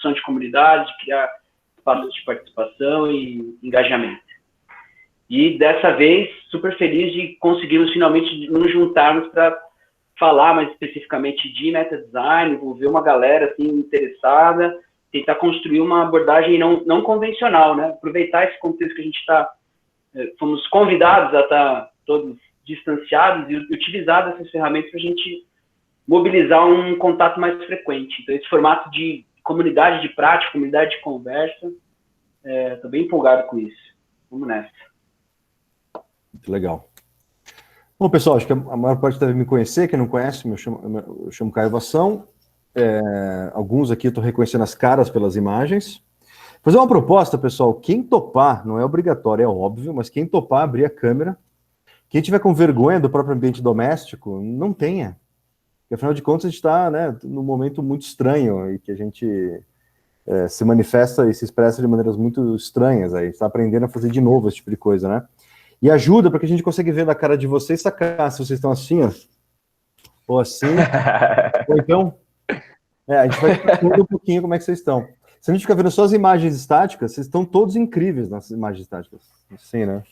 construção de comunidade, de criar espaços de participação e engajamento. E dessa vez, super feliz de conseguirmos finalmente nos juntarmos para falar mais especificamente de meta design, envolver uma galera assim, interessada, tentar construir uma abordagem não convencional, né? Aproveitar esse contexto que a gente fomos convidados a estar todos distanciados e utilizar essas ferramentas para a gente mobilizar um contato mais frequente. Então, esse formato de comunidade de prática, comunidade de conversa, estou bem empolgado com isso. Vamos nessa. Muito legal. Bom, pessoal, acho que a maior parte deve me conhecer. Quem não conhece, eu chamo Caio Vação. Alguns aqui eu estou reconhecendo as caras pelas imagens. Vou fazer uma proposta, pessoal. Quem topar, não é obrigatório, é óbvio, mas quem topar, abrir a câmera. Quem tiver com vergonha do próprio ambiente doméstico, não tenha. Porque, afinal de contas, a gente está, né, num momento muito estranho e que a gente se manifesta e se expressa de maneiras muito estranhas. Aí está aprendendo a fazer de novo esse tipo de coisa, né? E ajuda para que a gente consiga ver na cara de vocês, sacar se vocês estão assim, ó, ou assim, ou então a gente vai testando um pouquinho como é que vocês estão. Se a gente ficar vendo só as imagens estáticas, vocês estão todos incríveis nas imagens estáticas. Assim, né?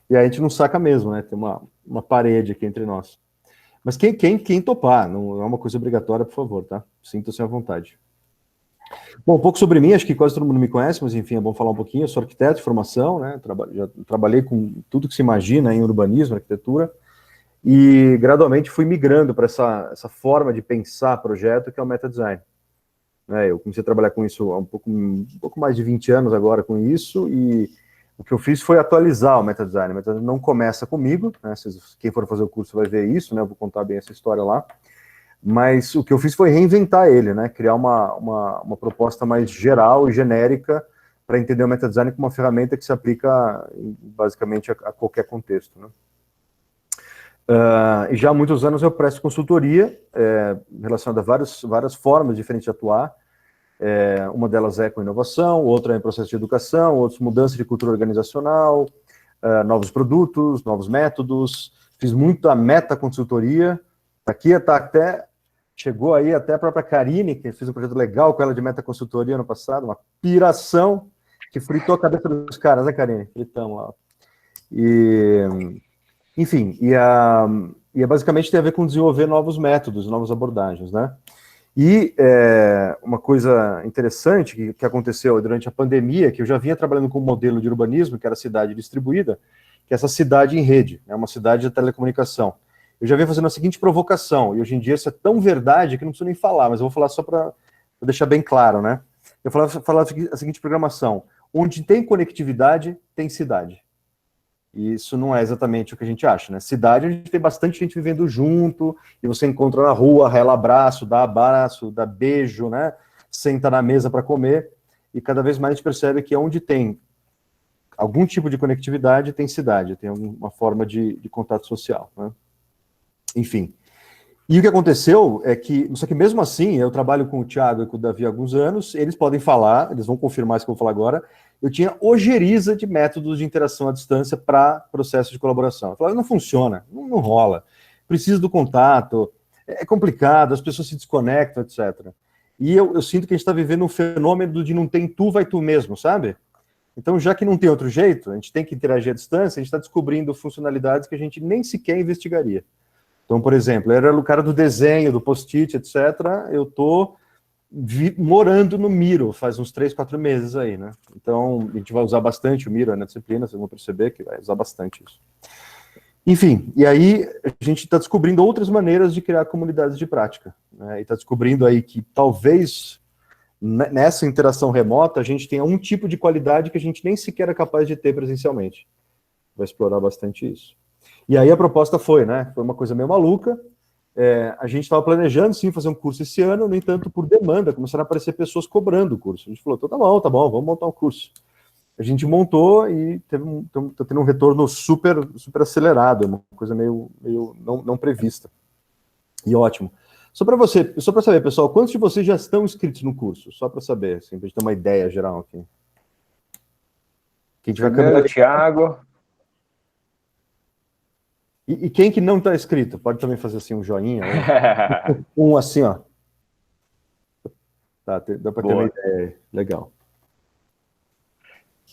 E aí a gente não saca mesmo, né? Tem uma parede aqui entre nós. Mas quem topar, não é uma coisa obrigatória, por favor, tá? Sinta-se à vontade. Bom, um pouco sobre mim, acho que quase todo mundo me conhece, mas enfim, é bom falar um pouquinho. Eu sou arquiteto de formação, né? Já trabalhei com tudo que se imagina em urbanismo, arquitetura, e gradualmente fui migrando para essa forma de pensar projeto que é o meta design. Eu comecei a trabalhar com isso há um pouco mais de 20 anos agora com isso, e o que eu fiz foi atualizar o meta design. O meta design não começa comigo, né? Quem for fazer o curso vai ver isso, né? Eu vou contar bem essa história lá. Mas o que eu fiz foi reinventar ele, né? Criar uma proposta mais geral e genérica para entender o meta design como uma ferramenta que se aplica basicamente a qualquer contexto, né? E já há muitos anos eu presto consultoria relacionada a várias formas diferentes de atuar. Uma delas é com inovação, outra é em processo de educação, outras mudança de cultura organizacional, novos produtos, novos métodos. Fiz muita meta-consultoria. Aqui chegou aí até a própria Karine, que fez um projeto legal com ela de meta-consultoria ano passado, uma piração que fritou a cabeça dos caras, né, Karine? Fritamos lá. Enfim, basicamente tem a ver com desenvolver novos métodos, novas abordagens, né? E uma coisa interessante que aconteceu durante a pandemia, que eu já vinha trabalhando com um modelo de urbanismo, que era a cidade distribuída, que é essa cidade em rede, né, uma cidade de telecomunicação. Eu já vinha fazendo a seguinte provocação, e hoje em dia isso é tão verdade que não preciso nem falar, mas eu vou falar só para deixar bem claro, né? Eu falava a seguinte programação: onde tem conectividade, tem cidade. E isso não é exatamente o que a gente acha, né? Cidade, a gente tem bastante gente vivendo junto, e você encontra na rua, rela abraço, dá beijo, né? Senta na mesa para comer, e cada vez mais a gente percebe que onde tem algum tipo de conectividade, tem cidade, tem alguma forma de contato social, né? Enfim. E o que aconteceu é que, só que mesmo assim, eu trabalho com o Thiago e com o Davi há alguns anos, eles podem falar, eles vão confirmar isso que eu vou falar agora, eu tinha ojeriza de métodos de interação à distância para processo de colaboração. Eu falava, não funciona, não rola, precisa do contato, é complicado, as pessoas se desconectam, etc. E eu sinto que a gente está vivendo um fenômeno de não tem tu, vai tu mesmo, sabe? Então, já que não tem outro jeito, a gente tem que interagir à distância, a gente está descobrindo funcionalidades que a gente nem sequer investigaria. Então, por exemplo, eu era o cara do desenho, do post-it, etc. Eu estou morando no Miro faz uns 3, 4 meses aí, né? Então, a gente vai usar bastante o Miro na disciplina, vocês vão perceber que vai usar bastante isso. Enfim, e aí a gente está descobrindo outras maneiras de criar comunidades de prática, né? E está descobrindo aí que talvez nessa interação remota a gente tenha um tipo de qualidade que a gente nem sequer é capaz de ter presencialmente. Vai explorar bastante isso. E aí a proposta foi, né? Foi uma coisa meio maluca. A gente estava planejando, sim, fazer um curso esse ano, no entanto, por demanda, começaram a aparecer pessoas cobrando o curso. A gente falou, tá bom, vamos montar um curso. A gente montou e está tendo um retorno super acelerado, uma coisa meio não prevista. E ótimo. Só para saber, pessoal, quantos de vocês já estão inscritos no curso? Só para saber, assim, para a gente ter uma ideia geral aqui. Quem tiver Primeiro, Thiago. E quem que não está inscrito? Pode também fazer assim um joinha, um assim, ó. Tá, dá para ter uma ideia. Legal.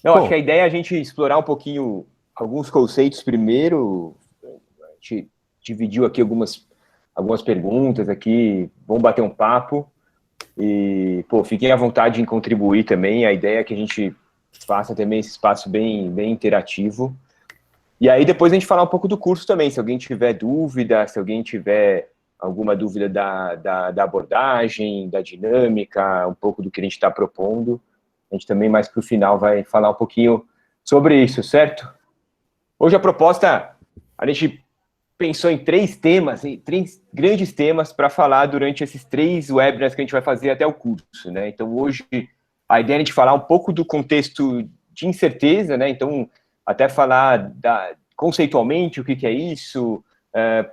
Não, acho que a ideia é a gente explorar um pouquinho alguns conceitos primeiro. A gente dividiu aqui algumas perguntas aqui, vamos bater um papo. E, fiquem à vontade em contribuir também. A ideia é que a gente faça também esse espaço bem interativo. E aí depois a gente falar um pouco do curso também, se alguém tiver dúvida, se alguém tiver alguma dúvida da abordagem, da dinâmica, um pouco do que a gente está propondo. A gente também, mais para o final, vai falar um pouquinho sobre isso, certo? Hoje a proposta, a gente pensou em três grandes temas para falar durante esses 3 webinars que a gente vai fazer até o curso, né? Então, hoje, a ideia é a gente falar um pouco do contexto de incerteza, né? Então, até falar conceitualmente o que é isso,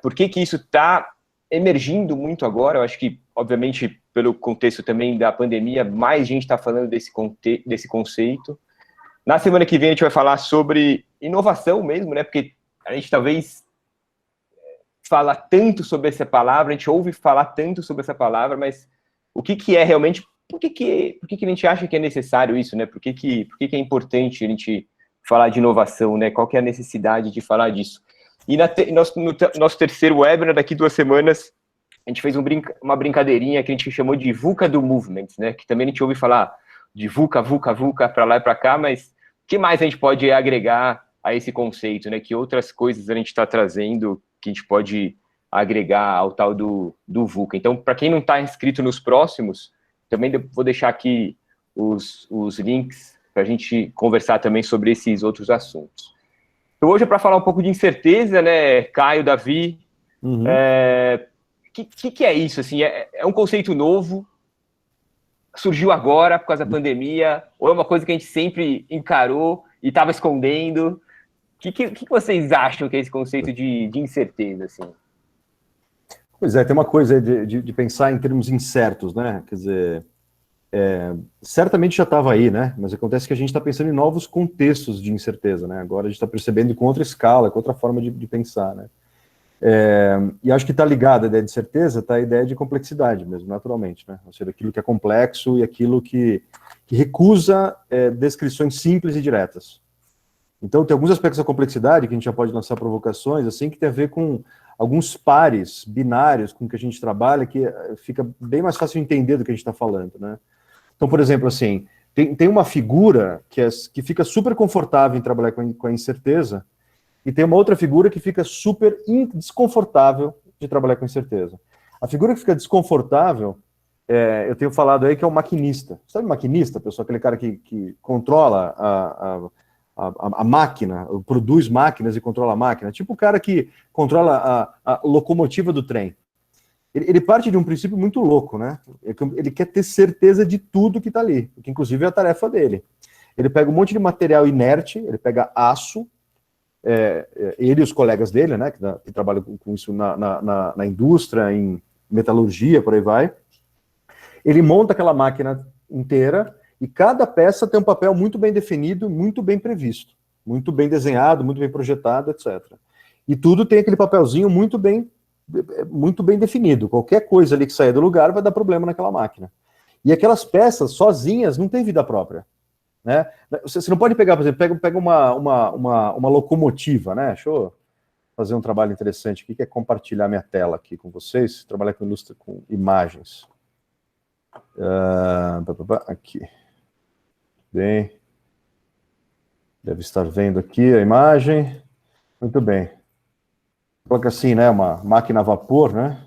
por que isso está emergindo muito agora. Eu acho que, obviamente, pelo contexto também da pandemia, mais gente está falando desse conceito. Na semana que vem a gente vai falar sobre inovação mesmo, né? Porque a gente talvez fala tanto sobre essa palavra, a gente ouve falar tanto sobre essa palavra, mas o que é realmente, por que a gente acha que é necessário isso, né? Por que é importante a gente falar de inovação, né? Qual que é a necessidade de falar disso? E no nosso terceiro webinar, daqui 2 semanas, a gente fez uma brincadeirinha que a gente chamou de VUCA do Movement, né? Que também a gente ouve falar de VUCA para lá e para cá, mas o que mais a gente pode agregar a esse conceito, né? Que outras coisas a gente está trazendo que a gente pode agregar ao tal do VUCA. Então, para quem não está inscrito nos próximos, também vou deixar aqui os links para a gente conversar também sobre esses outros assuntos. Então, hoje é para falar um pouco de incerteza, né, Caio, Davi? Uhum. Que é isso? Assim, é um conceito novo, surgiu agora por causa da pandemia, ou é uma coisa que a gente sempre encarou e estava escondendo? O que vocês acham que é esse conceito de incerteza, assim? Pois é, tem uma coisa de pensar em termos incertos, né? Quer dizer, certamente já estava aí, né? Mas acontece que a gente está pensando em novos contextos de incerteza, né? Agora a gente está percebendo com outra escala, com outra forma de pensar, né? E acho que está ligada a ideia de certeza, está a ideia de complexidade mesmo, naturalmente, né? Ou seja, aquilo que é complexo e aquilo que recusa descrições simples e diretas. Então, tem alguns aspectos da complexidade que a gente já pode lançar provocações, assim, que tem a ver com alguns pares binários com que a gente trabalha, que fica bem mais fácil de entender do que a gente está falando, né? Então, por exemplo, assim, tem uma figura que fica super confortável em trabalhar com a incerteza, e tem uma outra figura que fica super desconfortável de trabalhar com incerteza. A figura que fica desconfortável, eu tenho falado aí que é o maquinista. Sabe o maquinista, pessoal? Aquele cara que controla a máquina, produz máquinas e controla a máquina. Tipo o cara que controla a locomotiva do trem. Ele parte de um princípio muito louco, né? Ele quer ter certeza de tudo que está ali, que inclusive é a tarefa dele. Ele pega um monte de material inerte, ele pega aço, ele e os colegas dele, né, que trabalham com isso na indústria, em metalurgia, por aí vai. Ele monta aquela máquina inteira e cada peça tem um papel muito bem definido, muito bem previsto, muito bem desenhado, muito bem projetado, etc. E tudo tem aquele papelzinho muito bem definido. Qualquer coisa ali que sair do lugar vai dar problema naquela máquina. E aquelas peças sozinhas não têm vida própria. Né? Você não pode pegar, por exemplo, pega uma locomotiva, né? Deixa eu fazer um trabalho interessante aqui, que é compartilhar minha tela aqui com vocês, trabalhar com imagens. Aqui. Bem. Deve estar vendo aqui a imagem. Muito bem. Coloca assim, né? Uma máquina a vapor, né?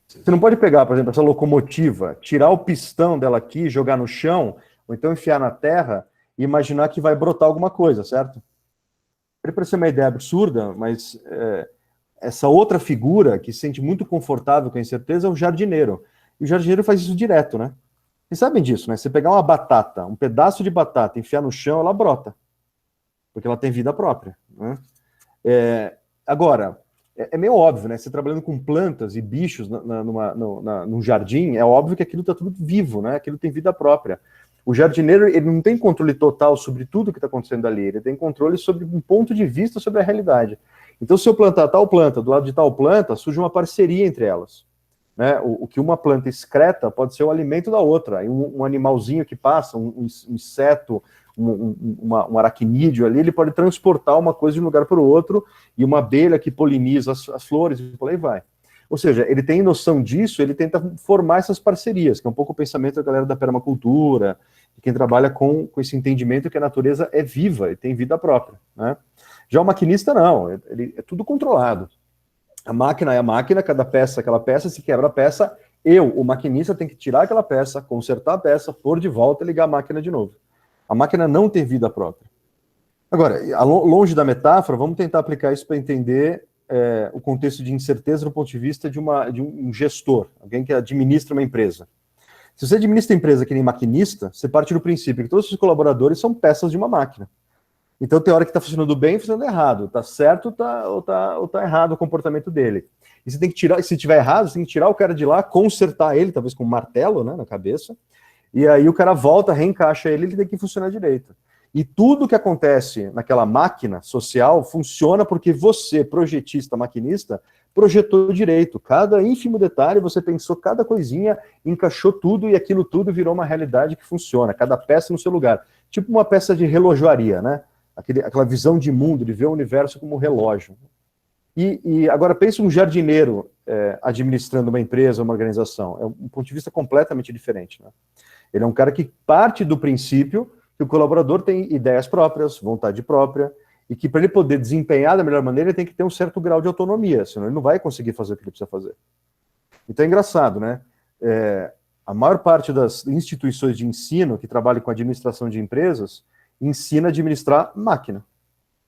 Você não pode pegar, por exemplo, essa locomotiva, tirar o pistão dela aqui, jogar no chão, ou então enfiar na terra e imaginar que vai brotar alguma coisa, certo? Pode parecer uma ideia absurda, mas essa outra figura que se sente muito confortável com a incerteza é o jardineiro. E o jardineiro faz isso direto, né? Vocês sabem disso, né? Você pegar uma batata, um pedaço de batata, enfiar no chão, ela brota. Porque ela tem vida própria, né? Agora, é meio óbvio, né? Você trabalhando com plantas e bichos num jardim, é óbvio que aquilo está tudo vivo, né? Aquilo tem vida própria. O jardineiro, ele não tem controle total sobre tudo que está acontecendo ali, ele tem controle sobre um ponto de vista sobre a realidade. Então, se eu plantar tal planta do lado de tal planta, surge uma parceria entre elas. né? O que uma planta excreta pode ser o alimento da outra. E um animalzinho que passa, um inseto, um aracnídeo ali, ele pode transportar uma coisa de um lugar para o outro, e uma abelha que poliniza as flores, e por aí vai. Ou seja, ele tem noção disso, ele tenta formar essas parcerias, que é um pouco o pensamento da galera da permacultura, de quem trabalha com esse entendimento que a natureza é viva e tem vida própria, né? Já o maquinista não, ele é tudo controlado. A máquina é a máquina, cada peça é aquela peça, se quebra a peça, o maquinista, tem que tirar aquela peça, consertar a peça, pôr de volta e ligar a máquina de novo. A máquina não tem vida própria. Agora, longe da metáfora, vamos tentar aplicar isso para entender o contexto de incerteza do ponto de vista de um gestor, alguém que administra uma empresa. Se você administra a empresa que nem maquinista, você parte do princípio que todos os colaboradores são peças de uma máquina. Então tem hora que está funcionando bem e funcionando errado. Está certo ou tá errado o comportamento dele. E você tem que tirar, se tiver errado, você tem que tirar o cara de lá, consertar ele, talvez com um martelo, né, na cabeça, e aí o cara volta, reencaixa ele tem que funcionar direito. E tudo que acontece naquela máquina social funciona porque você, projetista, maquinista, projetou direito. Cada ínfimo detalhe, você pensou cada coisinha, encaixou tudo e aquilo tudo virou uma realidade que funciona. Cada peça no seu lugar. Tipo uma peça de relojoaria, né? Aquela visão de mundo, de ver o universo como um relógio. E agora pense um jardineiro administrando uma empresa, uma organização. É um ponto de vista completamente diferente, né? Ele é um cara que parte do princípio que o colaborador tem ideias próprias, vontade própria, e que para ele poder desempenhar da melhor maneira, ele tem que ter um certo grau de autonomia, senão ele não vai conseguir fazer o que ele precisa fazer. Então é engraçado, né? A maior parte das instituições de ensino que trabalham com administração de empresas ensina a administrar máquina,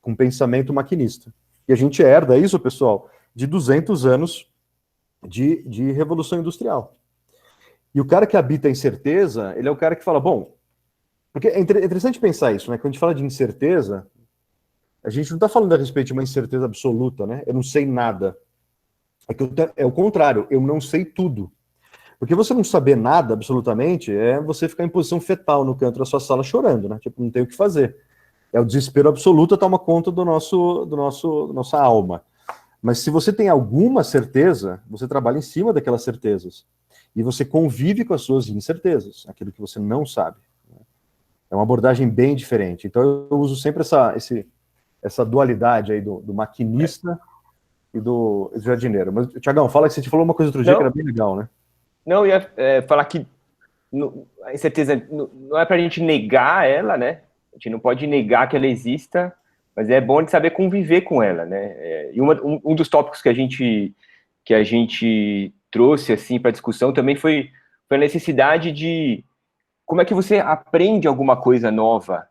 com pensamento maquinista. E a gente herda isso, pessoal, de 200 anos de revolução industrial. E o cara que habita a incerteza, ele é o cara que fala, bom, porque é interessante pensar isso, né? Quando a gente fala de incerteza, a gente não está falando a respeito de uma incerteza absoluta, né? Eu não sei nada. É o contrário, eu não sei tudo. Porque você não saber nada, absolutamente, é você ficar em posição fetal no canto da sua sala chorando, né? Tipo, não tem o que fazer. É o desespero absoluto, toma conta da nossa alma. Mas se você tem alguma certeza, você trabalha em cima daquelas certezas. E você convive com as suas incertezas, aquilo que você não sabe. É uma abordagem bem diferente. Então eu uso sempre essa dualidade aí do maquinista e do jardineiro. Mas, Tiagão, fala que você te falou uma coisa outro dia que era bem legal, né? Não, eu ia falar que a incerteza não é para a gente negar ela, né? A gente não pode negar que ela exista, mas é bom de saber conviver com ela, né? E um dos tópicos que a gente trouxe assim para discussão também foi a necessidade de como é que você aprende alguma coisa nova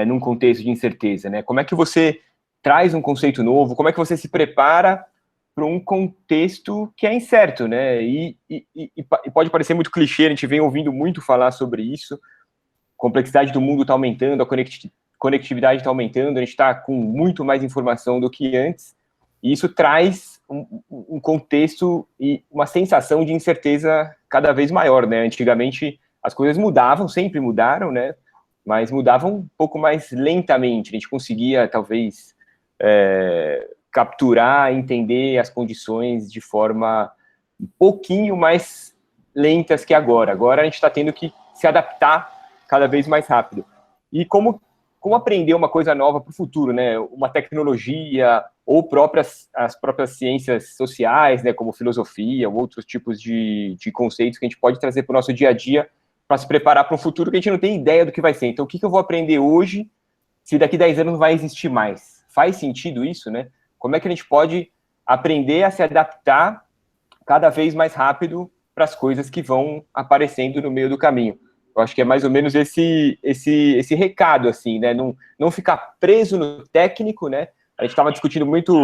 num contexto de incerteza, né? Como é que você traz um conceito novo? Como é que você se prepara para um contexto que é incerto, né? E pode parecer muito clichê, a gente vem ouvindo muito falar sobre isso. A complexidade do mundo está aumentando, a conectividade está aumentando, a gente está com muito mais informação do que antes, e isso traz um contexto e uma sensação de incerteza cada vez maior, né? Antigamente as coisas mudavam, sempre mudaram, né? Mas mudavam um pouco mais lentamente, a gente conseguia, talvez, capturar, entender as condições de forma um pouquinho mais lentas que agora. Agora a gente está tendo que se adaptar cada vez mais rápido. E como aprender uma coisa nova para o futuro, né? Uma tecnologia ou as próprias ciências sociais, né? Como filosofia ou outros tipos de conceitos que a gente pode trazer para o nosso dia a dia para se preparar para um futuro que a gente não tem ideia do que vai ser. Então, o que eu vou aprender hoje se daqui 10 anos não vai existir mais? Faz sentido isso, né? Como é que a gente pode aprender a se adaptar cada vez mais rápido para as coisas que vão aparecendo no meio do caminho? Eu acho que é mais ou menos esse recado, assim, né? Não ficar preso no técnico, né? A gente estava discutindo muito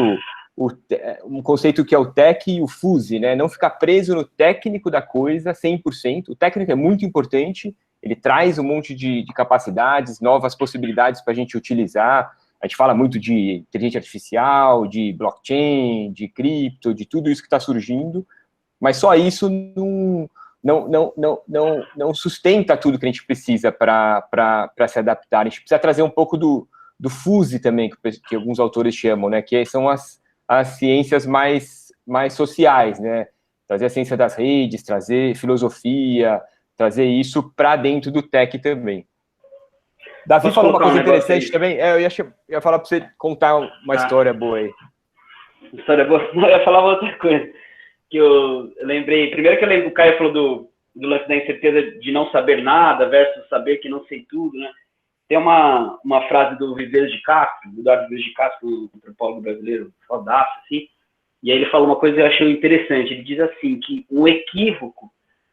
um conceito que é o tech e o fuse, né? Não ficar preso no técnico da coisa 100%. O técnico é muito importante, ele traz um monte de capacidades, novas possibilidades para a gente utilizar. A gente fala muito de inteligência artificial, de blockchain, de cripto, de tudo isso que está surgindo, mas só isso não sustenta tudo que a gente precisa para se adaptar. A gente precisa trazer um pouco do fuse também, que alguns autores chamam, né? Que são as ciências mais sociais, né? trazer a ciência das redes, trazer filosofia, trazer isso para dentro do tech também. Davi Posso falou uma colocar coisa um negócio interessante aí? também. Eu ia falar para você contar uma história boa aí. História boa. Não, eu ia falar outra coisa. Que eu lembrei. Primeiro que eu lembro, o Caio falou do lance da incerteza de não saber nada versus saber que não sei tudo, né? Tem uma frase do Viveiros de Castro, do Eduardo Viveiros de Castro, um antropólogo brasileiro, fodaço, assim, e aí ele fala uma coisa que eu achei interessante. Ele diz assim, que um equívoco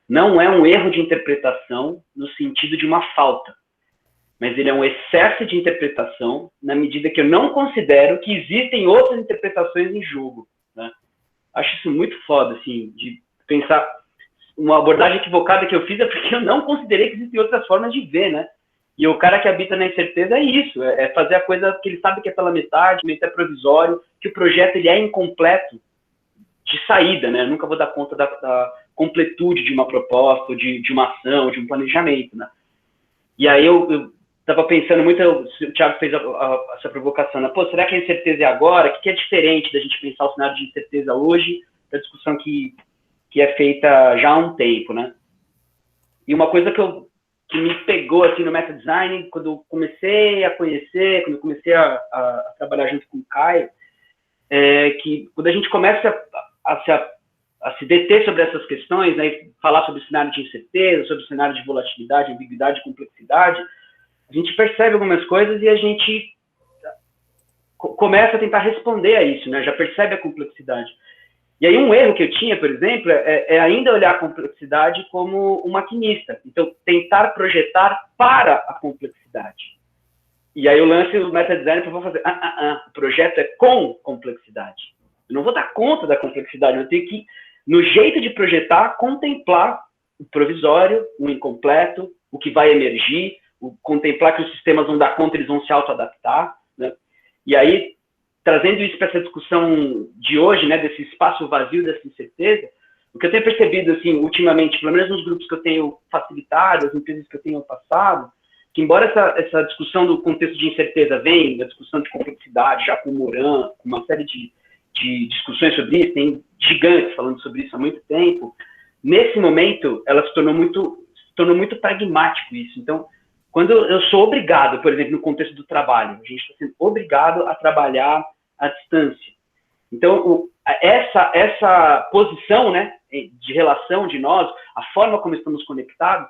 não é um erro de interpretação no sentido de uma falta, mas ele é um excesso de interpretação na medida que eu não considero que existem outras interpretações em jogo, né? Acho isso muito foda, assim, de pensar. Uma abordagem equivocada que eu fiz é porque eu não considerei que existem outras formas de ver, né? E o cara que habita na incerteza é isso, é fazer a coisa que ele sabe que é pela metade, meio até provisório, que o projeto ele é incompleto de saída, né? Eu nunca vou dar conta da completude de uma proposta, de uma ação, de um planejamento, né? E aí eu estava pensando muito, o Thiago fez essa provocação, né? Pô, será que a incerteza é agora? O que é diferente da gente pensar o cenário de incerteza hoje da discussão que é feita já há um tempo, né? E uma coisa que me pegou assim no meta design, quando eu comecei a conhecer, quando eu comecei a trabalhar junto com o Caio, é que quando a gente começa a se deter sobre essas questões, né, e falar sobre o cenário de incerteza, sobre o cenário de volatilidade, ambiguidade, complexidade, a gente percebe algumas coisas e a gente começa a tentar responder a isso, né? Já percebe a complexidade. E aí um erro que eu tinha, por exemplo, é ainda olhar a complexidade como um maquinista. Então, tentar projetar para a complexidade. E aí o lance do meta-design eu vou fazer, o projeto é com complexidade. Eu não vou dar conta da complexidade, eu tenho que, no jeito de projetar, contemplar o provisório, o incompleto, o que vai emergir, contemplar que os sistemas vão dar conta, eles vão se auto-adaptar, né? E aí, trazendo isso para essa discussão de hoje, né, desse espaço vazio, dessa incerteza, o que eu tenho percebido, assim, ultimamente, pelo menos nos grupos que eu tenho facilitado, as empresas que eu tenho passado, que embora essa discussão do contexto de incerteza venha, da discussão de complexidade, já com o Moran, com uma série de discussões sobre isso, tem gigantes falando sobre isso há muito tempo, nesse momento, ela se tornou muito pragmático isso. Então, quando eu sou obrigado, por exemplo, no contexto do trabalho, a gente está sendo obrigado a trabalhar à distância. Então, essa posição, né, de relação de nós, a forma como estamos conectados,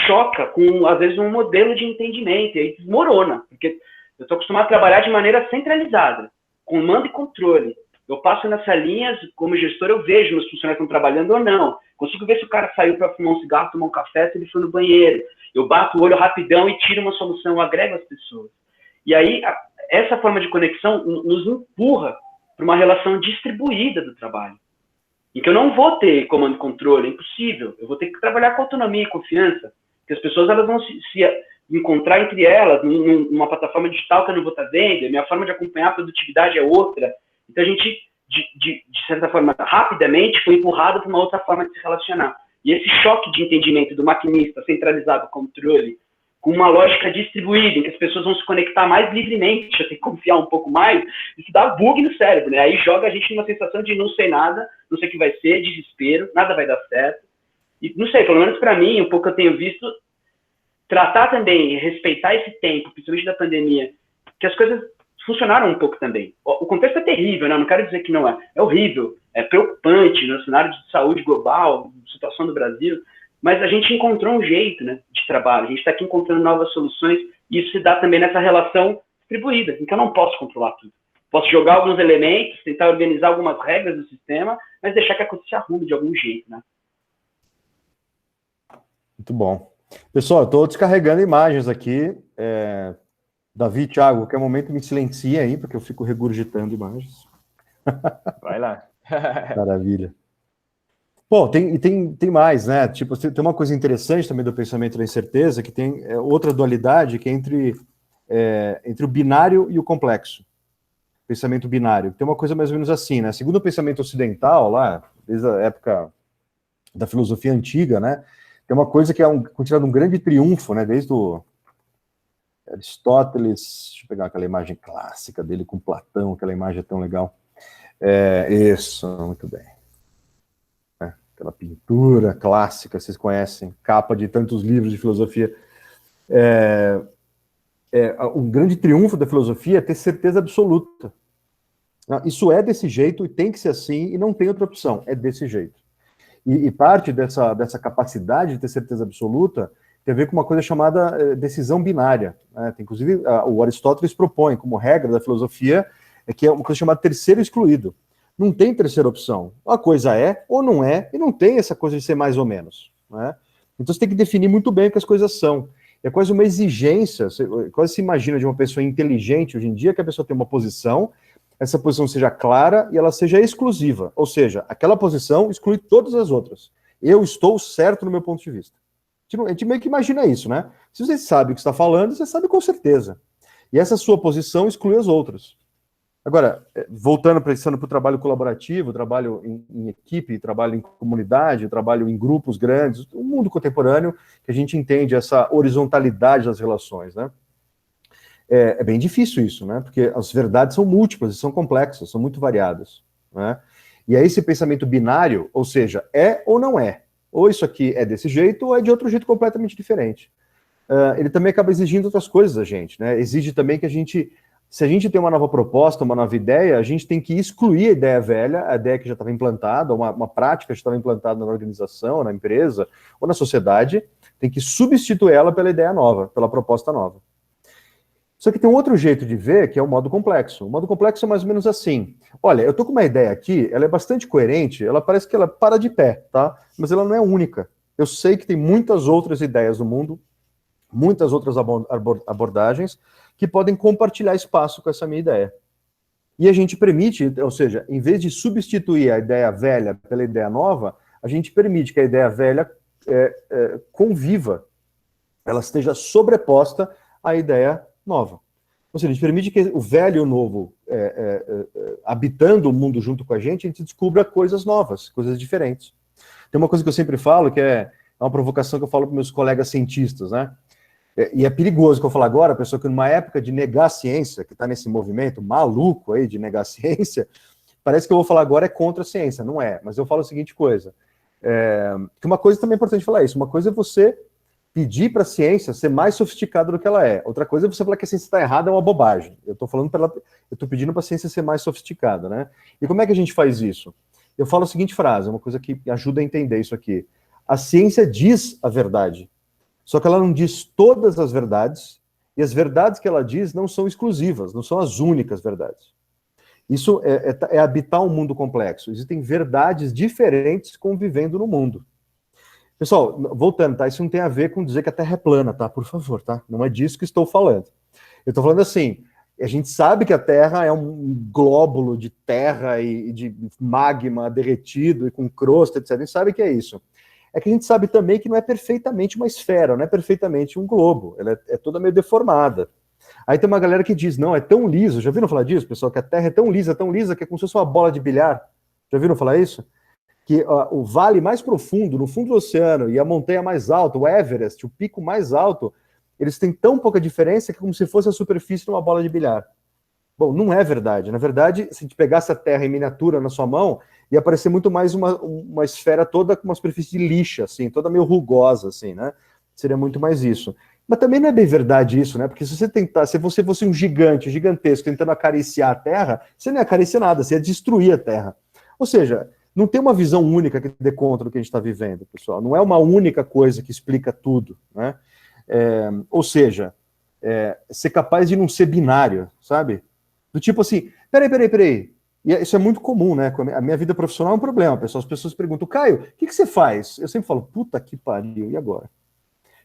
choca com, às vezes, um modelo de entendimento, e aí desmorona, porque eu estou acostumado a trabalhar de maneira centralizada, comando e controle. Eu passo nessas linhas, como gestor, eu vejo meus funcionários estão trabalhando ou não. Consigo ver se o cara saiu para fumar um cigarro, tomar um café, se ele foi no banheiro. Eu bato o olho rapidão e tiro uma solução, eu agrego as pessoas. E aí, essa forma de conexão nos empurra para uma relação distribuída do trabalho. Em que eu não vou ter comando e controle, é impossível. Eu vou ter que trabalhar com autonomia e confiança. Porque as pessoas elas vão se encontrar entre elas, numa plataforma digital que eu não vou estar vendo, a minha forma de acompanhar a produtividade é outra. Então a gente, de certa forma, rapidamente foi empurrado para uma outra forma de se relacionar. E esse choque de entendimento do maquinista centralizado, controle, com uma lógica distribuída, em que as pessoas vão se conectar mais livremente, eu tenho que confiar um pouco mais, isso dá bug no cérebro, né? Aí joga a gente numa sensação de não sei nada, não sei o que vai ser, desespero, nada vai dar certo. E não sei, pelo menos para mim, um pouco eu tenho visto, tratar também, respeitar esse tempo, principalmente da pandemia, que as coisas funcionaram um pouco também. O contexto é terrível, né? Não quero dizer que não é. É horrível, é preocupante no cenário de saúde global, situação do Brasil, mas a gente encontrou um jeito, né, de trabalho. A gente está aqui encontrando novas soluções e isso se dá também nessa relação distribuída, em que eu não posso controlar tudo. Posso jogar alguns elementos, tentar organizar algumas regras do sistema, mas deixar que a coisa se arrume de algum jeito, né? Muito bom. Pessoal, eu estou descarregando imagens aqui. Davi, Thiago, qualquer momento me silencia aí, porque eu fico regurgitando imagens. Vai lá. Maravilha. Bom, tem mais, né? Tipo, tem uma coisa interessante também do pensamento da incerteza, que tem outra dualidade, que é entre o binário e o complexo. Pensamento binário. Tem uma coisa mais ou menos assim, né? Segundo o pensamento ocidental, lá, desde a época da filosofia antiga, né? Tem uma coisa que é considerado um grande triunfo, né? Desde o Aristóteles, deixa eu pegar aquela imagem clássica dele com Platão, aquela imagem tão legal. Isso, muito bem. aquela pintura clássica, vocês conhecem, capa de tantos livros de filosofia. O grande triunfo da filosofia é ter certeza absoluta. Isso é desse jeito e tem que ser assim e não tem outra opção, é desse jeito. E parte dessa capacidade de ter certeza absoluta tem a ver com uma coisa chamada decisão binária. Né? Inclusive, o Aristóteles propõe como regra da filosofia que é uma coisa chamada terceiro excluído. Não tem terceira opção. Uma coisa é ou não é, e não tem essa coisa de ser mais ou menos. Né? Então você tem que definir muito bem o que as coisas são. É quase uma exigência, quase se imagina de uma pessoa inteligente hoje em dia que a pessoa tem uma posição, essa posição seja clara e ela seja exclusiva. Ou seja, aquela posição exclui todas as outras. Eu estou certo no meu ponto de vista. A gente meio que imagina isso, né? Se você sabe o que está falando, você sabe com certeza. E essa sua posição exclui as outras. Agora, voltando para o trabalho colaborativo, trabalho em equipe, trabalho em comunidade, trabalho em grupos grandes, o mundo contemporâneo, que a gente entende essa horizontalidade das relações, né? É bem difícil isso, né? Porque as verdades são múltiplas, são complexas, são muito variadas, né? E aí esse pensamento binário, ou seja, é ou não é. Ou isso aqui é desse jeito, ou é de outro jeito completamente diferente. Ele também acaba exigindo outras coisas da gente, né? Exige também que se a gente tem uma nova proposta, uma nova ideia, a gente tem que excluir a ideia velha, a ideia que já estava implantada, uma prática que estava implantada na organização, na empresa, ou na sociedade, tem que substituir ela pela ideia nova, pela proposta nova. Só que tem um outro jeito de ver, que é o modo complexo. O modo complexo é mais ou menos assim. Olha, eu tô com uma ideia aqui, ela é bastante coerente, ela parece que ela para de pé, tá? Mas ela não é única. Eu sei que tem muitas outras ideias no mundo, muitas outras abordagens, que podem compartilhar espaço com essa minha ideia. E a gente permite, ou seja, em vez de substituir a ideia velha pela ideia nova, a gente permite que a ideia velha conviva, ela esteja sobreposta à ideia nova. Ou seja, a gente permite que o velho e o novo, habitando o mundo junto com a gente descubra coisas novas, coisas diferentes. Tem uma coisa que eu sempre falo, que é uma provocação que eu falo para meus colegas cientistas, né? E é perigoso que eu falo agora, a pessoa que numa época de negar a ciência, que está nesse movimento maluco aí de negar a ciência, parece que eu vou falar agora é contra a ciência, não é. Mas eu falo a seguinte coisa, que uma coisa também é importante falar isso, uma coisa é você pedir para a ciência ser mais sofisticada do que ela é. Outra coisa é você falar que a ciência está errada, é uma bobagem. Eu estou pedindo para a ciência ser mais sofisticada, né? E como é que a gente faz isso? Eu falo a seguinte frase, uma coisa que ajuda a entender isso aqui. A ciência diz a verdade, só que ela não diz todas as verdades, e as verdades que ela diz não são exclusivas, não são as únicas verdades. Isso é habitar um mundo complexo. Existem verdades diferentes convivendo no mundo. Pessoal, voltando, tá? Isso não tem a ver com dizer que a Terra é plana, tá? Por favor, tá? Não é disso que estou falando. Eu estou falando assim, a gente sabe que a Terra é um glóbulo de terra e de magma derretido e com crosta, etc. A gente sabe que é isso. É que a gente sabe também que não é perfeitamente uma esfera, não é perfeitamente um globo. Ela é toda meio deformada. Aí tem uma galera que diz, não, é tão liso. Já viram falar disso, pessoal? Que a Terra é tão lisa, que é como se fosse uma bola de bilhar. Já viram falar isso? Que o vale mais profundo, no fundo do oceano, e a montanha mais alta, o Everest, o pico mais alto, eles têm tão pouca diferença que é como se fosse a superfície de uma bola de bilhar. Bom, não é verdade. Na verdade, se a gente pegasse a Terra em miniatura na sua mão, ia aparecer muito mais uma esfera toda com uma superfície de lixa, assim, toda meio rugosa, assim, né? Seria muito mais isso. Mas também não é bem verdade isso, né? Porque se você fosse um gigante, gigantesco, tentando acariciar a Terra, você não ia acariciar nada, você ia destruir a Terra. Ou seja, não tem uma visão única que dê conta do que a gente está vivendo, pessoal. Não é uma única coisa que explica tudo, né? Ou seja, ser capaz de não ser binário, sabe? Do tipo assim, peraí. E isso é muito comum, né? A minha vida profissional é um problema, pessoal. As pessoas perguntam, Caio, o que você faz? Eu sempre falo, puta que pariu, e agora?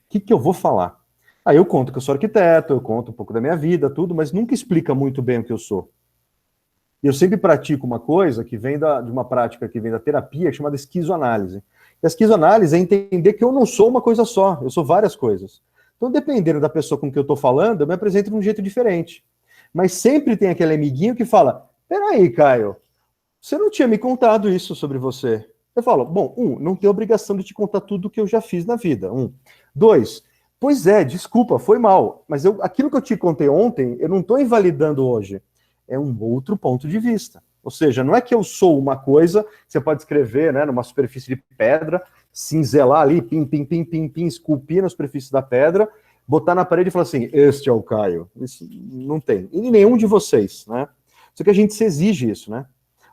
O que eu vou falar? Aí eu conto que eu sou arquiteto, eu conto um pouco da minha vida, tudo, mas nunca explica muito bem o que eu sou. E eu sempre pratico uma coisa que vem de uma prática que vem da terapia, chamada esquizoanálise. E a esquizoanálise é entender que eu não sou uma coisa só, eu sou várias coisas. Então, dependendo da pessoa com que eu estou falando, eu me apresento de um jeito diferente. Mas sempre tem aquele amiguinho que fala, peraí, Caio, você não tinha me contado isso sobre você. Eu falo, bom, não tenho obrigação de te contar tudo o que eu já fiz na vida. 2, pois desculpa, foi mal. Mas aquilo que eu te contei ontem, eu não estou invalidando hoje. É um outro ponto de vista. Ou seja, não é que eu sou uma coisa, você pode escrever, né, numa superfície de pedra, cinzelar ali, pim, pim, pim, pim, pim, esculpir na superfície da pedra, botar na parede e falar assim, este é o Caio. Isso não tem. E nenhum de vocês, né? Só que a gente se exige isso, né?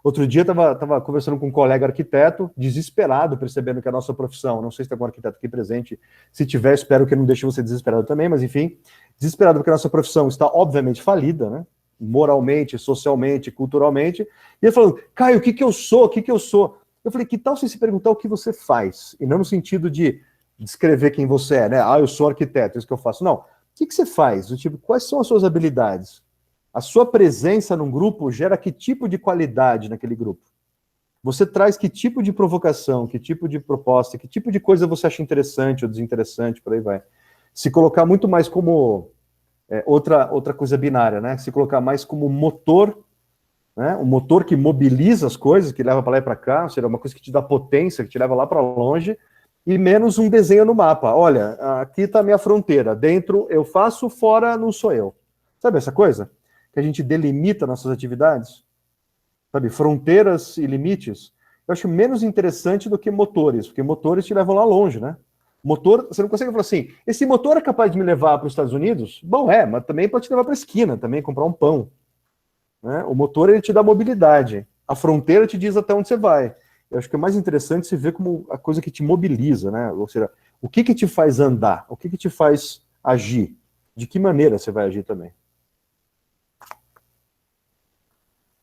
Outro dia eu estava conversando com um colega arquiteto, desesperado, percebendo que a nossa profissão, não sei se tem algum arquiteto aqui presente, se tiver, espero que não deixe você desesperado também, mas enfim, desesperado porque a nossa profissão está obviamente falida, né? Moralmente, socialmente, culturalmente, e ele falando, Caio, o que que eu sou? O que que eu sou? Eu falei, que tal você se perguntar o que você faz? E não no sentido de descrever quem você é, né? Ah, eu sou arquiteto, isso que eu faço. Não. O que que você faz? Do tipo, quais são as suas habilidades? A sua presença num grupo gera que tipo de qualidade naquele grupo? Você traz que tipo de provocação, que tipo de proposta, que tipo de coisa você acha interessante ou desinteressante, por aí vai. Se colocar muito mais como outra coisa binária, né? Se colocar mais como motor, né? Um motor que mobiliza as coisas, que leva para lá e para cá, ou seja, uma coisa que te dá potência, que te leva lá para longe, e menos um desenho no mapa. Olha, aqui está a minha fronteira, dentro eu faço, fora não sou eu. Sabe essa coisa? Que a gente delimita nossas atividades, sabe, fronteiras e limites, eu acho menos interessante do que motores, porque motores te levam lá longe, né? Motor, você não consegue falar assim, esse motor é capaz de me levar para os Estados Unidos? Bom, mas também pode te levar para a esquina, também comprar um pão. Né? O motor, ele te dá mobilidade, a fronteira te diz até onde você vai. Eu acho que é mais interessante se ver como a coisa que te mobiliza, né? Ou seja, o que que te faz andar? O que que te faz agir? De que maneira você vai agir também?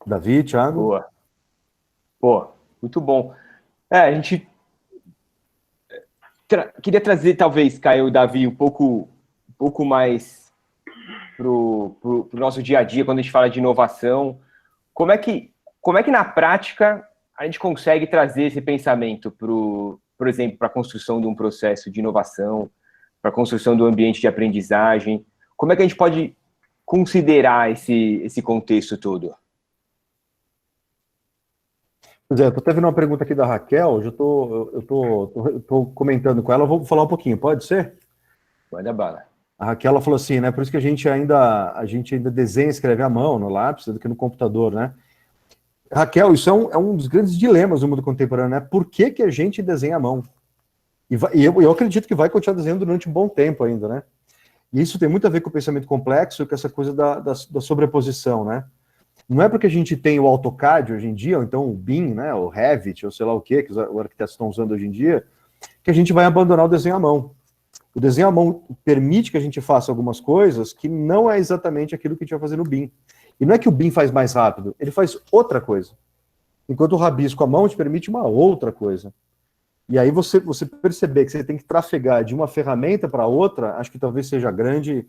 Davi, Thiago? Boa. Pô, muito bom. A gente queria trazer, talvez, Caio e Davi, um pouco mais para o nosso dia a dia, quando a gente fala de inovação. Como é que na prática a gente consegue trazer esse pensamento, por exemplo, para a construção de um processo de inovação, para a construção do ambiente de aprendizagem? Como é que a gente pode considerar esse contexto todo? Pois é, eu estou até vendo uma pergunta aqui da Raquel, eu tô comentando com ela, eu vou falar um pouquinho, pode ser? Manda bala. A Raquel ela falou assim, né, por isso que a gente ainda desenha e escreve à mão, no lápis, do que no computador, né? Raquel, isso é um dos grandes dilemas do mundo contemporâneo, né? Por que que a gente desenha à mão? E eu acredito que vai continuar desenhando durante um bom tempo ainda, né? E isso tem muito a ver com o pensamento complexo, com essa coisa da sobreposição, né? Não é porque a gente tem o AutoCAD hoje em dia, ou então o BIM, né, o Revit, ou sei lá o que os arquitetos estão usando hoje em dia, que a gente vai abandonar o desenho à mão. O desenho à mão permite que a gente faça algumas coisas que não é exatamente aquilo que a gente vai fazer no BIM. E não é que o BIM faz mais rápido, ele faz outra coisa. Enquanto o rabisco à mão te permite uma outra coisa. E aí você perceber que você tem que trafegar de uma ferramenta para outra, acho que talvez seja a grande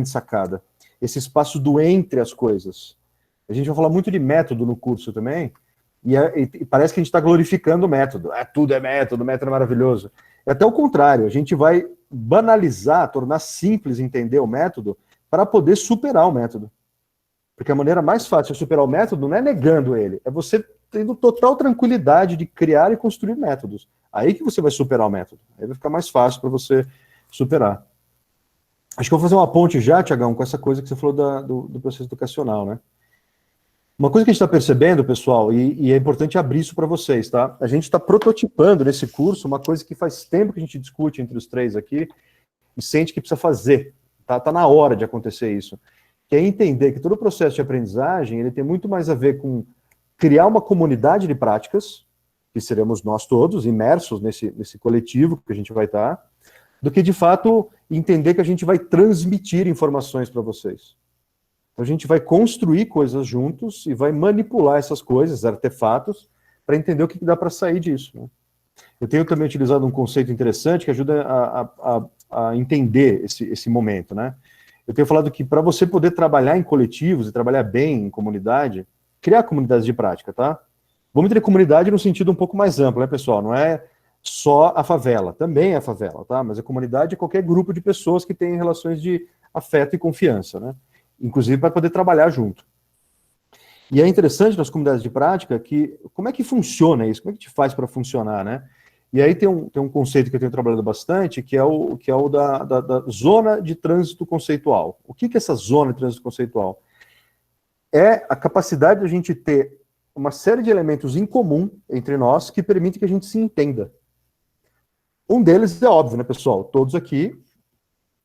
sacada. Esse espaço do entre as coisas. A gente vai falar muito de método no curso também, e parece que a gente está glorificando o método. Tudo é método, o método é maravilhoso. É até o contrário, a gente vai banalizar, tornar simples entender o método para poder superar o método. Porque a maneira mais fácil de superar o método não é negando ele, é você tendo total tranquilidade de criar e construir métodos. Aí que você vai superar o método. Aí vai ficar mais fácil para você superar. Acho que eu vou fazer uma ponte já, Tiagão, com essa coisa que você falou do processo educacional, né? Uma coisa que a gente está percebendo, pessoal, e é importante abrir isso para vocês, tá? A gente está prototipando nesse curso uma coisa que faz tempo que a gente discute entre os três aqui e sente que precisa fazer. Tá na hora de acontecer isso. Que é entender que todo o processo de aprendizagem ele tem muito mais a ver com criar uma comunidade de práticas, que seremos nós todos, imersos nesse coletivo que a gente vai estar, do que, de fato, entender que a gente vai transmitir informações para vocês. Então, a gente vai construir coisas juntos e vai manipular essas coisas, artefatos, para entender o que dá para sair disso. Né? Eu tenho também utilizado um conceito interessante que ajuda a entender esse momento. Né? Eu tenho falado que para você poder trabalhar em coletivos e trabalhar bem em comunidade, criar comunidades de prática, tá? Vamos ter comunidade no sentido um pouco mais amplo, né, pessoal? Não é só a favela, também é a favela, tá? Mas a comunidade é qualquer grupo de pessoas que tem relações de afeto e confiança, né? Inclusive para poder trabalhar junto. E é interessante nas comunidades de prática que, como é que funciona isso? Como é que a gente faz para funcionar, né? E aí tem um conceito que eu tenho trabalhado bastante, que é o da zona de trânsito conceitual. O que é essa zona de trânsito conceitual? É a capacidade de a gente ter uma série de elementos em comum entre nós que permitem que a gente se entenda. Um deles é óbvio, né, pessoal? Todos aqui,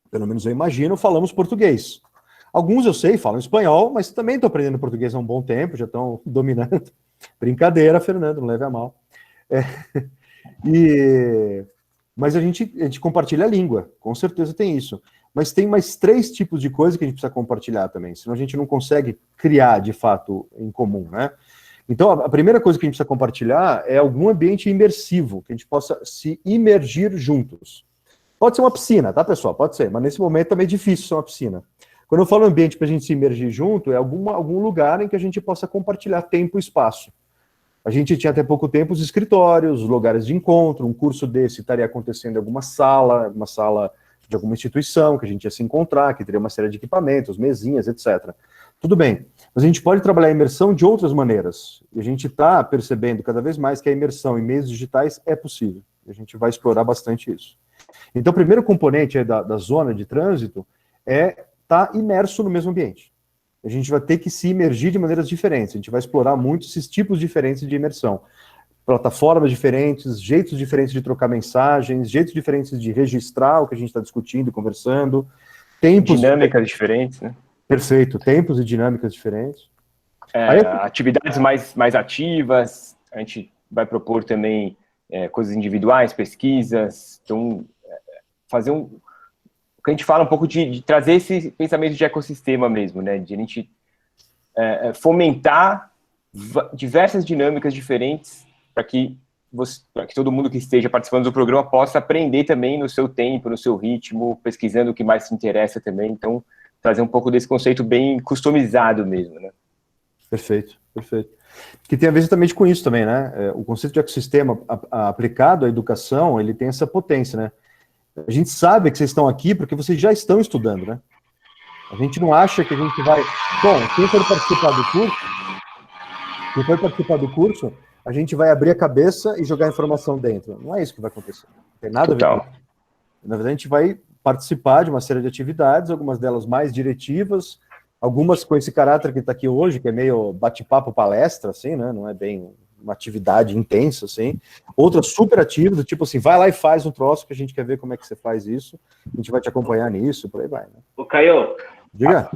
pelo menos eu imagino, falamos português. Alguns eu sei, falam espanhol, mas também estou aprendendo português há um bom tempo, já estão dominando. Brincadeira, Fernando, não leve a mal. Mas a gente compartilha a língua, com certeza tem isso. Mas tem mais 3 tipos de coisa que a gente precisa compartilhar também, senão a gente não consegue criar, de fato, em comum, né? Então, a primeira coisa que a gente precisa compartilhar é algum ambiente imersivo, que a gente possa se imergir juntos. Pode ser uma piscina, tá, pessoal? Pode ser, mas nesse momento também é difícil ser uma piscina. Quando eu falo ambiente para a gente se imergir junto, é algum lugar em que a gente possa compartilhar tempo e espaço. A gente tinha até pouco tempo os escritórios, os lugares de encontro, um curso desse estaria acontecendo em alguma sala de alguma instituição, que a gente ia se encontrar, que teria uma série de equipamentos, mesinhas, etc. Tudo bem, mas a gente pode trabalhar a imersão de outras maneiras. E a gente está percebendo cada vez mais que a imersão em meios digitais é possível. E a gente vai explorar bastante isso. Então, o primeiro componente aí da zona de trânsito é estar imerso no mesmo ambiente. A gente vai ter que se imergir de maneiras diferentes. A gente vai explorar muito esses tipos diferentes de imersão. Plataformas diferentes, jeitos diferentes de trocar mensagens, jeitos diferentes de registrar o que a gente está discutindo e conversando. Tempos... Dinâmicas diferentes, né? Perfeito, tempos e dinâmicas diferentes. Atividades mais ativas, a gente vai propor também coisas individuais, pesquisas, então fazer o que a gente fala um pouco de trazer esse pensamento de ecossistema mesmo, né? De a gente fomentar diversas dinâmicas diferentes para que todo mundo que esteja participando do programa possa aprender também no seu tempo, no seu ritmo, pesquisando o que mais se interessa também. Então, trazer um pouco desse conceito bem customizado mesmo, né? Perfeito, perfeito. Que tem a ver exatamente com isso também, né? O conceito de ecossistema aplicado à educação, ele tem essa potência, né? A gente sabe que vocês estão aqui porque vocês já estão estudando, né? A gente não acha que a gente vai... Bom, quem for participar do curso, a gente vai abrir a cabeça e jogar informação dentro. Não é isso que vai acontecer. Não tem nada a ver com isso. Na verdade, a gente vai participar de uma série de atividades, algumas delas mais diretivas, algumas com esse caráter que está aqui hoje, que é meio bate-papo palestra, assim, né? Não é bem uma atividade intensa, assim. Outras super ativas, do tipo assim, vai lá e faz um troço que a gente quer ver como é que você faz isso, a gente vai te acompanhar nisso, por aí vai, né? Ô, Caio. Diga.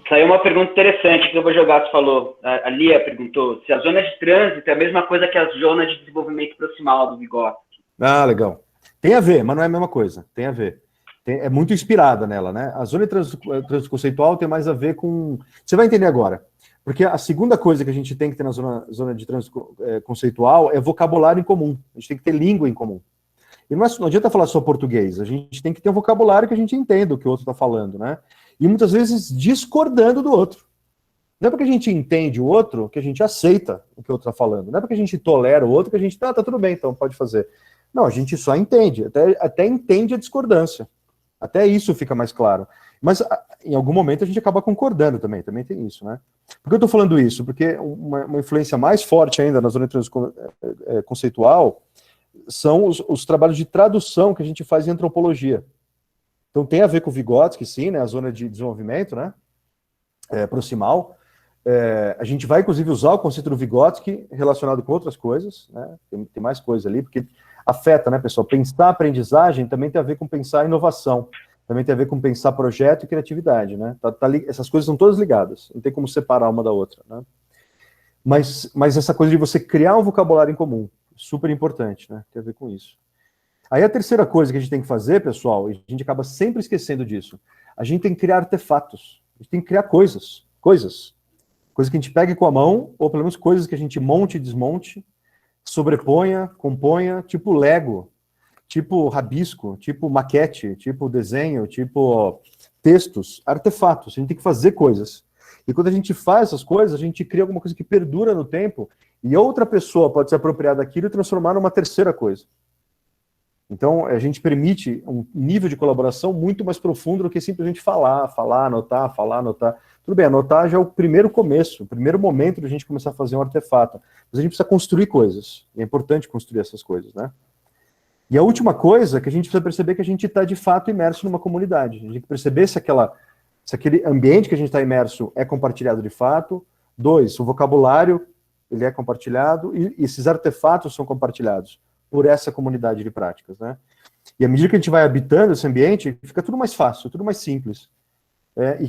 Saiu uma pergunta interessante que eu vou jogar, você falou, a Lia perguntou, se a zona de trânsito é a mesma coisa que a zona de desenvolvimento proximal do Vygotsky. Ah, legal. Tem a ver, mas não é a mesma coisa, tem a ver. É muito inspirada nela, né? A zona de trânsito conceitual tem mais a ver com... Você vai entender agora. Porque a segunda coisa que a gente tem que ter na zona de trânsito conceitual é vocabulário em comum. A gente tem que ter língua em comum. E não adianta falar só português, a gente tem que ter um vocabulário que a gente entenda o que o outro está falando, né? E muitas vezes discordando do outro. Não é porque a gente entende o outro que a gente aceita o que o outro está falando. Não é porque a gente tolera o outro que a gente, tá tudo bem, então pode fazer. Não, a gente só entende, até entende a discordância. Até isso fica mais claro. Mas em algum momento a gente acaba concordando também tem isso, né? Por que eu estou falando isso? Porque uma influência mais forte ainda na zona de trânsito conceitual são os trabalhos de tradução que a gente faz em antropologia. Então tem a ver com o Vygotsky, sim, né? A zona de desenvolvimento, né? Proximal. A gente vai, inclusive, usar o conceito do Vygotsky relacionado com outras coisas, né? Tem mais coisa ali, porque afeta, né, pessoal? Pensar aprendizagem também tem a ver com pensar inovação, também tem a ver com pensar projeto e criatividade, né? Essas coisas são todas ligadas, não tem como separar uma da outra, né? Mas essa coisa de você criar um vocabulário em comum, super importante, né? Tem a ver com isso. Aí a terceira coisa que a gente tem que fazer, pessoal, e a gente acaba sempre esquecendo disso, a gente tem que criar artefatos, a gente tem que criar coisas que a gente pegue com a mão, ou pelo menos coisas que a gente monte e desmonte, sobreponha, componha, tipo Lego, tipo rabisco, tipo maquete, tipo desenho, tipo textos, artefatos. A gente tem que fazer coisas. E quando a gente faz essas coisas, a gente cria alguma coisa que perdura no tempo e outra pessoa pode se apropriar daquilo e transformar numa terceira coisa. Então, a gente permite um nível de colaboração muito mais profundo do que simplesmente falar, anotar. Tudo bem, anotar já é o primeiro começo, o primeiro momento de a gente começar a fazer um artefato. Mas a gente precisa construir coisas. E é importante construir essas coisas, né? E a última coisa é que a gente precisa perceber que a gente está, de fato, imerso numa comunidade. A gente tem que perceber se aquele ambiente que a gente está imerso é compartilhado de fato. 2, o vocabulário ele é compartilhado, e esses artefatos são compartilhados por essa comunidade de práticas, né? E à medida que a gente vai habitando esse ambiente, fica tudo mais fácil, tudo mais simples.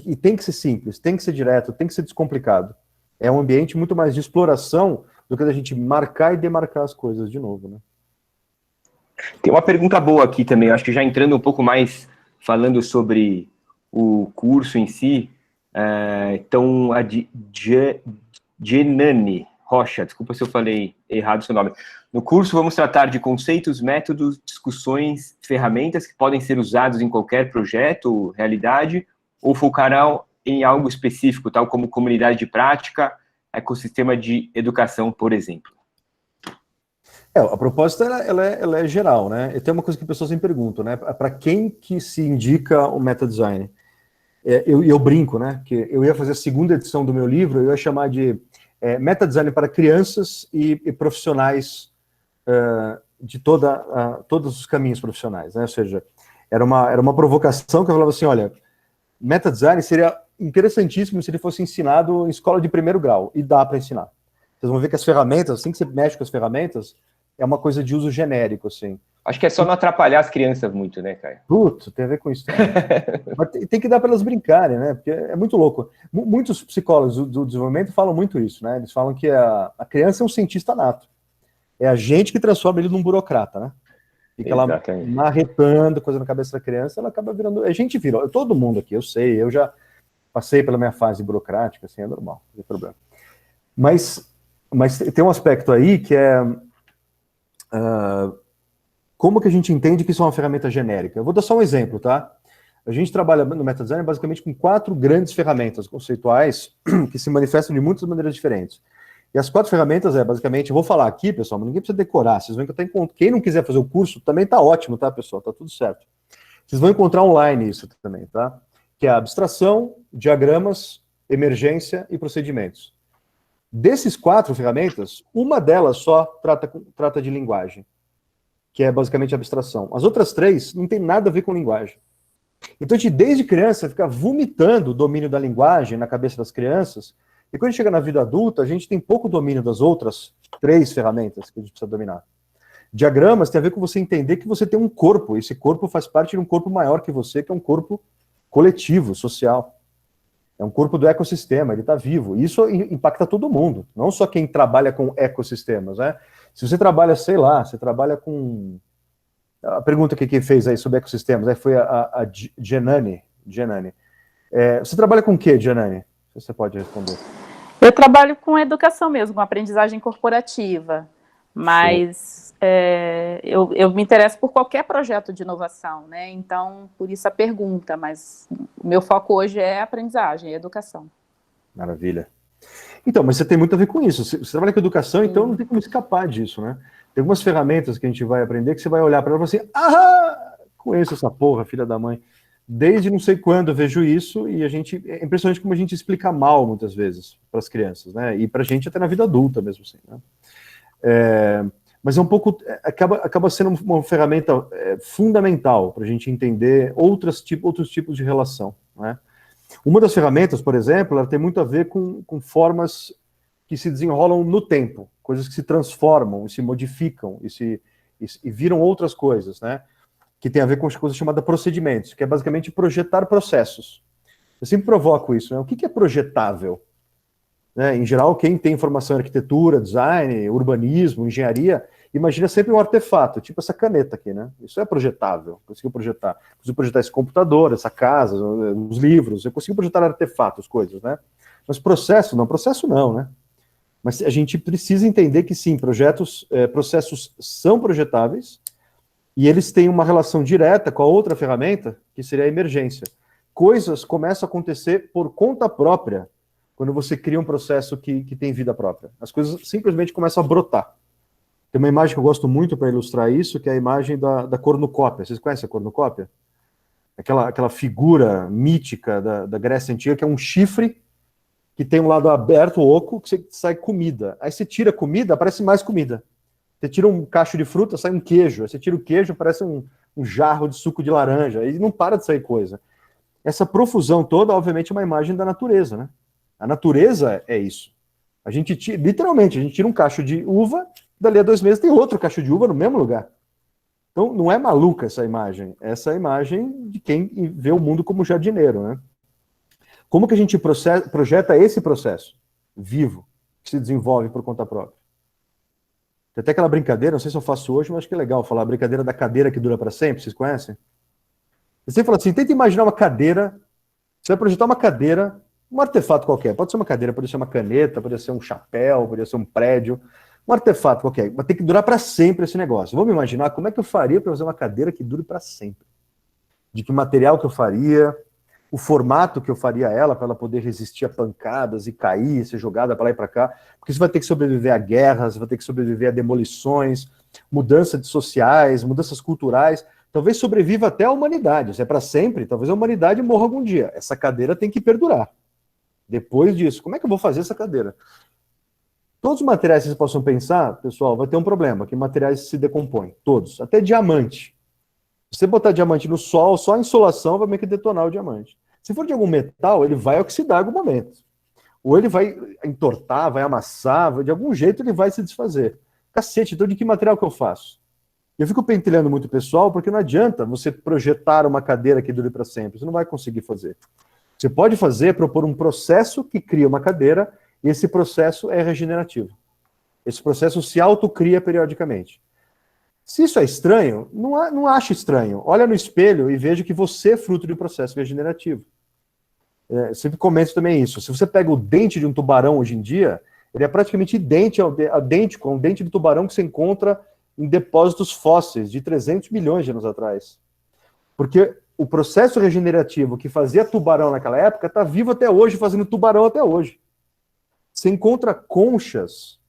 E tem que ser simples, tem que ser direto, tem que ser descomplicado. É um ambiente muito mais de exploração do que a gente marcar e demarcar as coisas de novo, né? Tem uma pergunta boa aqui também, acho que já entrando um pouco mais, falando sobre o curso em si, então a Genani Rocha, desculpa se eu falei errado o seu nome. No curso vamos tratar de conceitos, métodos, discussões, ferramentas que podem ser usados em qualquer projeto, realidade, ou focarão em algo específico, tal como comunidade de prática, ecossistema de educação, por exemplo. A proposta ela é geral, né? E tem uma coisa que as pessoas sempre perguntam, né? Para quem que se indica o meta design? Eu brinco, né? Que eu ia fazer a segunda edição do meu livro, eu ia chamar de meta design para crianças e profissionais de todos os caminhos profissionais, né? Ou seja, era uma provocação que eu falava assim, olha, meta design seria interessantíssimo se ele fosse ensinado em escola de primeiro grau, e dá para ensinar. Vocês vão ver que as ferramentas, assim que você mexe com as ferramentas, é uma coisa de uso genérico, assim. Acho que é só não atrapalhar as crianças muito, né, Caio? Puto, tem a ver com isso também. Mas tem que dar para elas brincarem, né? Porque é muito louco. Muitos psicólogos do desenvolvimento falam muito isso, né? Eles falam que a criança é um cientista nato. É a gente que transforma ele num burocrata, né? Fica lá marretando coisa na cabeça da criança, ela acaba virando... A gente vira, todo mundo aqui, eu sei, eu já passei pela minha fase burocrática, assim, é normal, não tem problema. Mas tem um aspecto aí que é... como que a gente entende que isso é uma ferramenta genérica? Eu vou dar só um exemplo, tá? A gente trabalha no MetaDesign basicamente com 4 grandes ferramentas conceituais que se manifestam de muitas maneiras diferentes. E as 4 ferramentas basicamente, eu vou falar aqui, pessoal, mas ninguém precisa decorar, vocês vão encontrar, quem não quiser fazer o curso, também tá ótimo, tá, pessoal? Tá tudo certo. Vocês vão encontrar online isso também, tá? Que é a abstração, diagramas, emergência e procedimentos. Desses 4 ferramentas, uma delas só trata de linguagem, que é basicamente abstração. As outras 3 não tem nada a ver com linguagem. Então a gente, desde criança, fica vomitando o domínio da linguagem na cabeça das crianças, e quando chega na vida adulta, a gente tem pouco domínio das outras 3 ferramentas que a gente precisa dominar. Diagramas tem a ver com você entender que você tem um corpo, e esse corpo faz parte de um corpo maior que você, que é um corpo coletivo, social. É um corpo do ecossistema, ele está vivo. E isso impacta todo mundo, não só quem trabalha com ecossistemas, né? Se você trabalha, sei lá, você trabalha com... A pergunta que fez aí sobre ecossistemas aí foi a Genani. Você trabalha com o que, Genani? Você pode responder. Eu trabalho com educação mesmo, com aprendizagem corporativa, mas eu me interesso por qualquer projeto de inovação, né? Então, por isso a pergunta, mas o meu foco hoje é aprendizagem, é educação. Maravilha. Então, mas você tem muito a ver com isso. Você trabalha com educação, então não tem como escapar disso, né? Tem algumas ferramentas que a gente vai aprender que você vai olhar para ela e falar assim, conheço essa porra, filha da mãe. Desde não sei quando eu vejo isso, e é impressionante como a gente explica mal, muitas vezes, para as crianças, né? E para a gente até na vida adulta mesmo assim, né? Mas é um pouco... Acaba sendo uma ferramenta fundamental para a gente entender outros tipos de relação, né? Uma das ferramentas, por exemplo, ela tem muito a ver com formas que se desenrolam no tempo, coisas que se transformam e se modificam e viram outras coisas, né? Que tem a ver com uma coisa chamada procedimentos, que é basicamente projetar processos. Eu sempre provoco isso, né? O que é projetável? Né? Em geral, quem tem formação em arquitetura, design, urbanismo, engenharia, imagina sempre um artefato, tipo essa caneta aqui, né? Isso é projetável, consigo projetar. Consigo projetar esse computador, essa casa, os livros, eu consigo projetar artefatos, coisas, né? Mas processo não, né? Mas a gente precisa entender que sim, processos são projetáveis, e eles têm uma relação direta com a outra ferramenta, que seria a emergência. Coisas começam a acontecer por conta própria, quando você cria um processo que tem vida própria. As coisas simplesmente começam a brotar. Tem uma imagem que eu gosto muito para ilustrar isso, que é a imagem da cornucópia. Vocês conhecem a cornucópia? Aquela figura mítica da Grécia Antiga, que é um chifre que tem um lado aberto, oco, que você sai comida. Aí você tira comida, aparece mais comida. Você tira um cacho de fruta, sai um queijo. Aí você tira o queijo, parece um jarro de suco de laranja. Aí não para de sair coisa. Essa profusão toda, obviamente, é uma imagem da natureza, né? A natureza é isso. Literalmente, a gente tira um cacho de uva, dali a 2 meses tem outro cacho de uva no mesmo lugar. Então, não é maluca essa imagem. Essa é a imagem de quem vê o mundo como jardineiro, né? Como que a gente projeta esse processo vivo, que se desenvolve por conta própria? Tem até aquela brincadeira, não sei se eu faço hoje, mas acho que é legal falar a brincadeira da cadeira que dura para sempre, vocês conhecem? Você fala assim, tenta imaginar uma cadeira, você vai projetar uma cadeira, um artefato qualquer, pode ser uma cadeira, pode ser uma caneta, pode ser um chapéu, pode ser um prédio, um artefato qualquer, vai ter que durar para sempre esse negócio. Vamos imaginar como é que eu faria para fazer uma cadeira que dure para sempre. De que material que eu faria, o formato que eu faria ela para ela poder resistir a pancadas e cair, ser jogada para lá e para cá, porque você vai ter que sobreviver a guerras, vai ter que sobreviver a demolições, mudanças sociais, mudanças culturais, talvez sobreviva até a humanidade, se é para sempre, talvez a humanidade morra algum dia. Essa cadeira tem que perdurar. Depois disso, como é que eu vou fazer essa cadeira? Todos os materiais que vocês possam pensar, pessoal, vai ter um problema, que materiais se decompõem, todos, até diamante. Se você botar diamante no sol, só a insolação vai meio que detonar o diamante. Se for de algum metal, ele vai oxidar em algum momento. Ou ele vai entortar, vai amassar, de algum jeito ele vai se desfazer. Cacete, então de que material que eu faço? Eu fico pentelhando muito o pessoal, porque não adianta você projetar uma cadeira que dure para sempre. Você não vai conseguir fazer. Você pode fazer, propor um processo que cria uma cadeira, e esse processo é regenerativo. Esse processo se autocria periodicamente. Se isso é estranho, não ache estranho. Olha no espelho e veja que você é fruto de um processo regenerativo. Sempre comento também isso. Se você pega o dente de um tubarão hoje em dia, ele é praticamente idêntico ao dente de tubarão que se encontra em depósitos fósseis de 300 milhões de anos atrás. Porque o processo regenerativo que fazia tubarão naquela época está vivo até hoje, fazendo tubarão até hoje. Você encontra conchas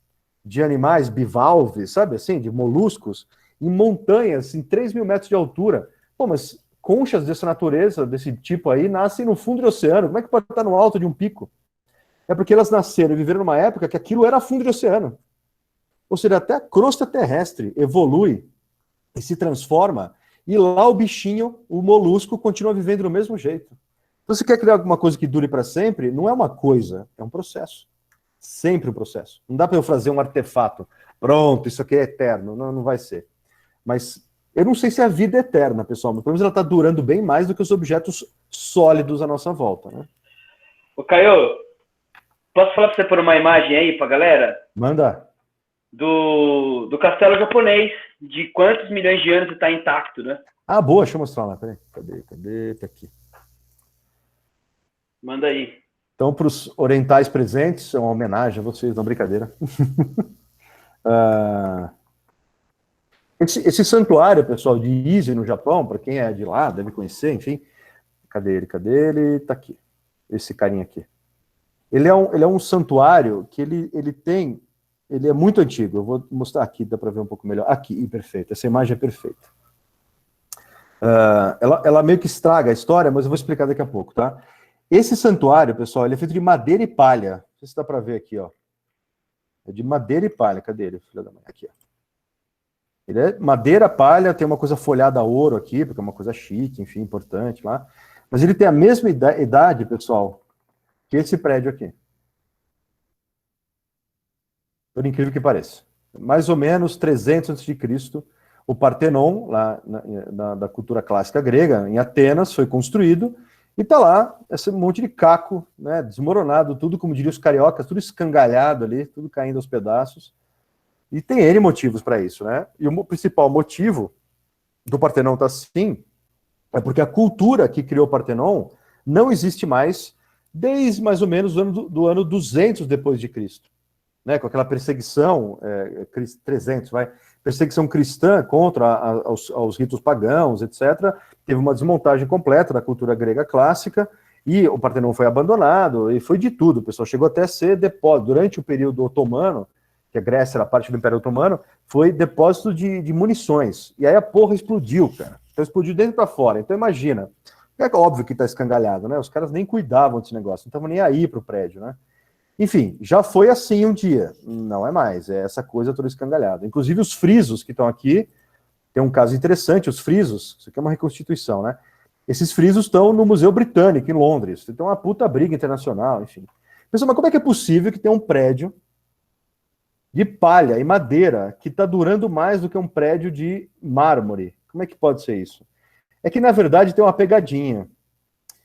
de animais bivalves, sabe assim, de moluscos, em montanhas, em 3 mil metros de altura. Pô, mas conchas dessa natureza, desse tipo aí, nascem no fundo do oceano. Como é que pode estar no alto de um pico? É porque elas nasceram e viveram numa época que aquilo era fundo de oceano. Ou seja, até a crosta terrestre evolui e se transforma, e lá o bichinho, o molusco, continua vivendo do mesmo jeito. Então, você quer criar alguma coisa que dure para sempre? Não é uma coisa, é um processo. Sempre um processo. Não dá para eu fazer um artefato. Pronto, isso aqui é eterno. Não, não vai ser. Mas eu não sei se a vida é eterna, pessoal, mas pelo menos ela está durando bem mais do que os objetos sólidos à nossa volta, né? Ô, Caio, posso falar para você pôr uma imagem aí para a galera? Manda. Do castelo japonês, de quantos milhões de anos está intacto, né? Ah, boa, deixa eu mostrar lá. Peraí. Cadê? Tá aqui. Manda aí. Então, para os orientais presentes, é uma homenagem a vocês, não brincadeira. Esse santuário, pessoal, de Ise, no Japão, para quem é de lá, deve conhecer, enfim. Cadê ele? Tá aqui. Esse carinha aqui. Ele é um santuário que ele é muito antigo. Eu vou mostrar aqui, dá para ver um pouco melhor. Aqui, perfeito. Essa imagem é perfeita. Ela meio que estraga a história, mas eu vou explicar daqui a pouco, tá? Esse santuário, pessoal, ele é feito de madeira e palha. Não sei se dá para ver aqui, ó. É de madeira e palha. Cadê ele, filho da mãe? Aqui, ó. Ele é madeira, palha, tem uma coisa folhada a ouro aqui, porque é uma coisa chique, enfim, importante lá. Mas ele tem a mesma idade, pessoal, que esse prédio aqui. Por incrível que pareça. Mais ou menos 300 a.C., o Partenon, lá da cultura clássica grega, em Atenas, foi construído. E tá lá, esse monte de caco, né, desmoronado, tudo, como diriam os cariocas, tudo escangalhado ali, tudo caindo aos pedaços. E tem N motivos para isso, né? E o principal motivo do Partenon estar assim é porque a cultura que criou o Partenon não existe mais desde mais ou menos do ano 200 depois de Cristo, né? Com aquela perseguição, 300, perseguição cristã contra aos ritos pagãos, etc. Teve uma desmontagem completa da cultura grega clássica, e o Partenon foi abandonado, e foi de tudo, pessoal. Chegou até a ser depósito. Durante o período otomano, que a Grécia era parte do Império Otomano, foi depósito de munições. E aí a porra explodiu, cara. Então explodiu dentro para fora. Então imagina, é óbvio que está escangalhado, né? Os caras nem cuidavam desse negócio, não estavam nem aí para o prédio, né? Enfim, já foi assim um dia. Não é mais, é essa coisa toda escangalhada. Inclusive os frisos que estão aqui, tem um caso interessante, os frisos, isso aqui é uma reconstituição, né? Esses frisos estão no Museu Britânico, em Londres. Tem uma puta briga internacional, enfim. Pessoal, mas como é que é possível que tenha um prédio de palha e madeira que está durando mais do que um prédio de mármore. Como é que pode ser isso? É que, na verdade, tem uma pegadinha.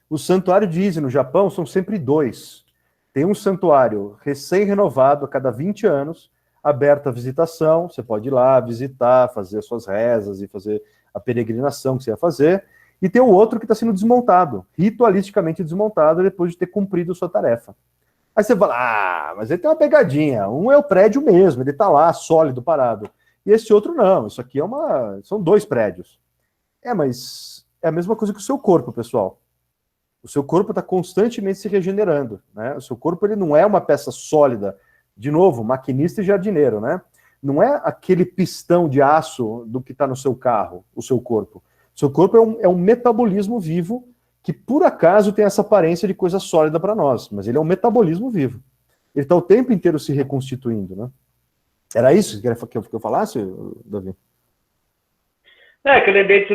O santuário de Ise no Japão são sempre 2. Tem um santuário recém-renovado a cada 20 anos, aberto à visitação, você pode ir lá visitar, fazer as suas rezas e fazer a peregrinação que você ia fazer, e tem o outro que está sendo desmontado, ritualisticamente desmontado, depois de ter cumprido sua tarefa. Aí você fala, mas ele tem uma pegadinha, um é o prédio mesmo, ele está lá, sólido, parado, e esse outro não, isso aqui são 2 prédios. Mas é a mesma coisa que o seu corpo, pessoal. O seu corpo está constantemente se regenerando, né? O seu corpo ele não é uma peça sólida. De novo, maquinista e jardineiro, né? Não é aquele pistão de aço do que está no seu carro, o seu corpo. O seu corpo é um metabolismo vivo que, por acaso, tem essa aparência de coisa sólida para nós, mas ele é um metabolismo vivo. Ele está o tempo inteiro se reconstituindo, né? Era isso que eu falasse, Davi? Que eu lembrei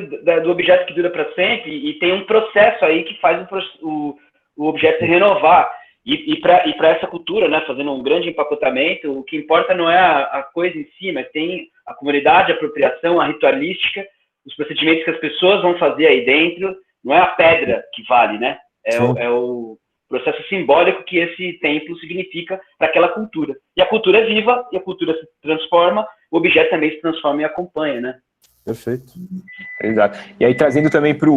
do objeto que dura para sempre, e tem um processo aí que faz o objeto se renovar. E para essa cultura, né, fazendo um grande empacotamento, o que importa não é a coisa em si, mas tem a comunidade, a apropriação, a ritualística, os procedimentos que as pessoas vão fazer aí dentro, não é a pedra que vale, né? É o processo simbólico que esse templo significa para aquela cultura. E a cultura é viva, e a cultura se transforma, o objeto também se transforma e acompanha, né? Perfeito. Exato. E aí, trazendo também para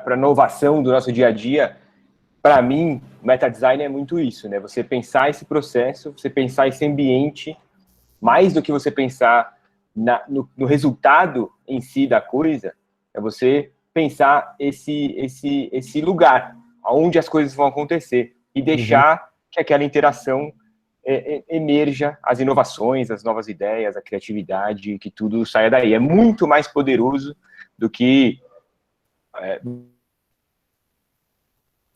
a inovação do nosso dia a dia, para mim, meta-design é muito isso, né? Você pensar esse processo, você pensar esse ambiente, mais do que você pensar no resultado em si da coisa, é você pensar esse lugar, onde as coisas vão acontecer, e deixar que aquela interação emerja as inovações, as novas ideias, a criatividade, que tudo saia daí. É muito mais poderoso do que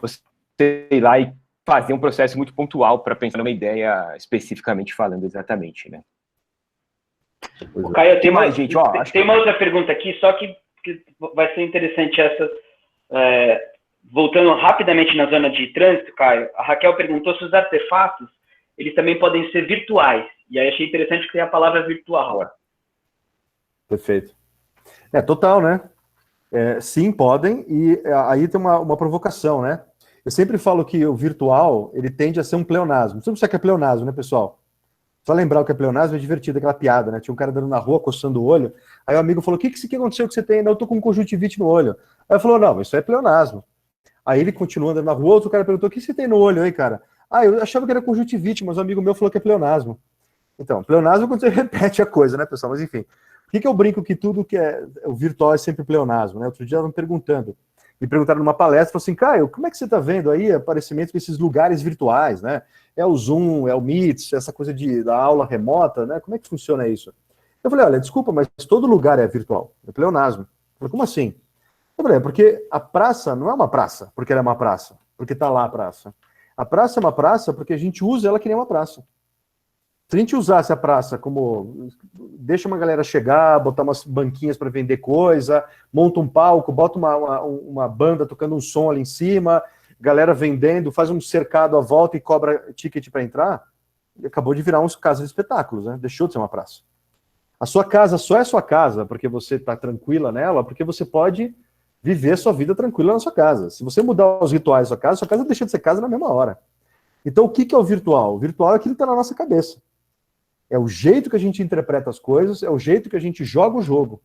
você ir lá e fazer um processo muito pontual para pensar numa ideia especificamente falando exatamente, né? Caio, tem uma outra pergunta aqui, só que vai ser interessante essa. Voltando rapidamente na zona de trânsito, Caio, a Raquel perguntou se os artefatos eles também podem ser virtuais. E aí achei interessante que tem a palavra virtual. Perfeito. Total, né? Sim, podem, e aí tem uma provocação, né? Eu sempre falo que o virtual, ele tende a ser um pleonasmo. Você não sabe o que é pleonasmo, né, pessoal? Só lembrar o que é pleonasmo, é divertido, aquela piada, né? Tinha um cara andando na rua, coçando o olho, aí o amigo falou, o que aconteceu que você tem? Não, eu tô com conjuntivite no olho. Aí ele falou, não, isso é pleonasmo. Aí ele continua andando na rua, outro cara perguntou, o que você tem no olho aí, cara? Eu achava que era conjuntivite, mas um amigo meu falou que é pleonasmo. Então, pleonasmo é quando você repete a coisa, né, pessoal? Mas enfim, por que eu brinco que tudo que é o virtual é sempre pleonasmo, né? Outro dia estavam me perguntaram numa palestra, falaram assim, Caio, como é que você está vendo aí aparecimento desses lugares virtuais, né? É o Zoom, é o Meet, essa coisa da aula remota, né? Como é que funciona isso? Eu falei, olha, desculpa, mas todo lugar é virtual, é pleonasmo. Eu falei, como assim? Eu falei, porque a praça não é uma praça, porque ela é uma praça, porque está lá a praça. A praça é uma praça porque a gente usa ela que nem uma praça. Se a gente usasse a praça como deixa uma galera chegar, botar umas banquinhas para vender coisa, monta um palco, bota uma banda tocando um som ali em cima, galera vendendo, faz um cercado à volta e cobra ticket para entrar, acabou de virar uns casas de espetáculos, né? Deixou de ser uma praça. A sua casa só é sua casa porque você está tranquila nela, porque você pode viver sua vida tranquila na sua casa. Se você mudar os rituais da sua casa deixa de ser casa na mesma hora. Então, o que é o virtual? O virtual é aquilo que está na nossa cabeça. É o jeito que a gente interpreta as coisas, é o jeito que a gente joga o jogo.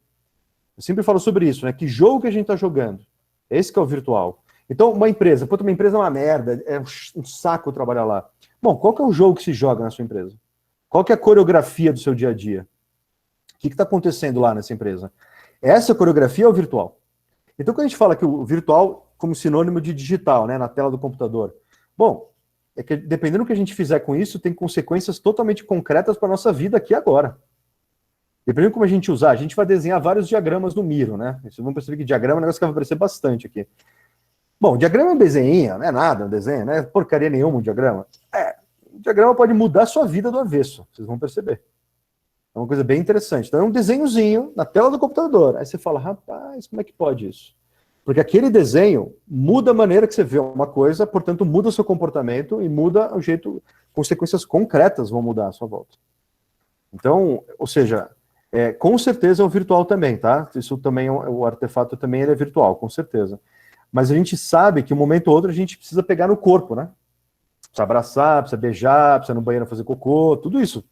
Eu sempre falo sobre isso, né? Que jogo que a gente está jogando? Esse que é o virtual. Então, uma empresa é uma merda, é um saco trabalhar lá. Bom, qual que é o jogo que se joga na sua empresa? Qual que é a coreografia do seu dia a dia? O que está acontecendo lá nessa empresa? Essa coreografia é o virtual. Então, quando a gente fala que o virtual como sinônimo de digital, né, na tela do computador, bom, é que dependendo do que a gente fizer com isso, tem consequências totalmente concretas para a nossa vida aqui e agora. Dependendo de como a gente usar, a gente vai desenhar vários diagramas no Miro, né? Vocês vão perceber que diagrama é um negócio que vai aparecer bastante aqui. Bom, diagrama é um desenho, não é nada um desenho, não é porcaria nenhuma um diagrama. O diagrama pode mudar a sua vida do avesso, vocês vão perceber. É uma coisa bem interessante. Então é um desenhozinho na tela do computador. Aí você fala, rapaz, como é que pode isso? Porque aquele desenho muda a maneira que você vê uma coisa, portanto muda o seu comportamento e muda o jeito consequências concretas vão mudar à sua volta. Então, ou seja, com certeza é o virtual também, tá? Isso também, o artefato também ele é virtual, com certeza. Mas a gente sabe que um momento ou outro a gente precisa pegar no corpo, né? Precisa abraçar, precisa beijar, precisa ir no banheiro fazer cocô, tudo isso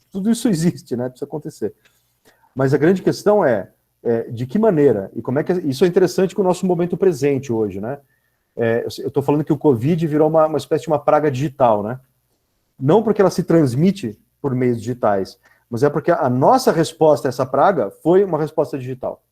existe, né? Precisa acontecer. Mas a grande questão é de que maneira, e como é que... Isso é interessante com o nosso momento presente hoje, né? Eu estou falando que o Covid virou uma espécie de uma praga digital, né? Não porque ela se transmite por meios digitais, mas é porque a nossa resposta a essa praga foi uma resposta digital.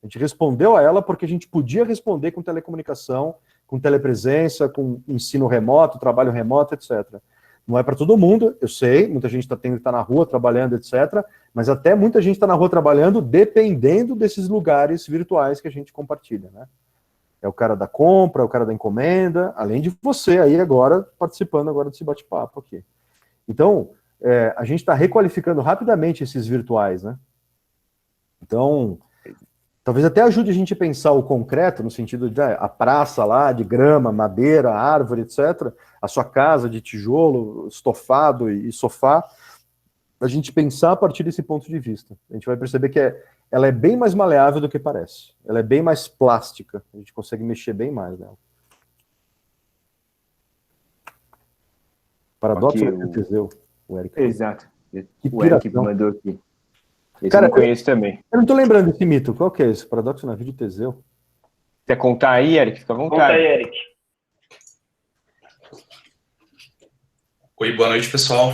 A gente respondeu a ela porque a gente podia responder com telecomunicação, com telepresença, com ensino remoto, trabalho remoto, etc. Não é para todo mundo, eu sei, muita gente tendo que estar na rua trabalhando, etc., mas até muita gente está na rua trabalhando dependendo desses lugares virtuais que a gente compartilha, né? É o cara da compra, é o cara da encomenda, além de você aí agora, participando agora desse bate-papo aqui. Então, a gente está requalificando rapidamente esses virtuais, né? Então, talvez até ajude a gente a pensar o concreto, no sentido de a praça lá, de grama, madeira, árvore, etc., a sua casa de tijolo, estofado e sofá, a gente pensar a partir desse ponto de vista. A gente vai perceber que ela é bem mais maleável do que parece. Ela é bem mais plástica. A gente consegue mexer bem mais nela. Paradoxo de Teseu, o Eric. Exato. O Eric mandou aqui. Esse cara, eu não conheço também. Eu não tô lembrando desse mito. Qual que é esse? Paradoxo navio de Teseu? Quer contar aí, Eric? Fica à vontade. Conta aí, Eric. Oi, boa noite, pessoal.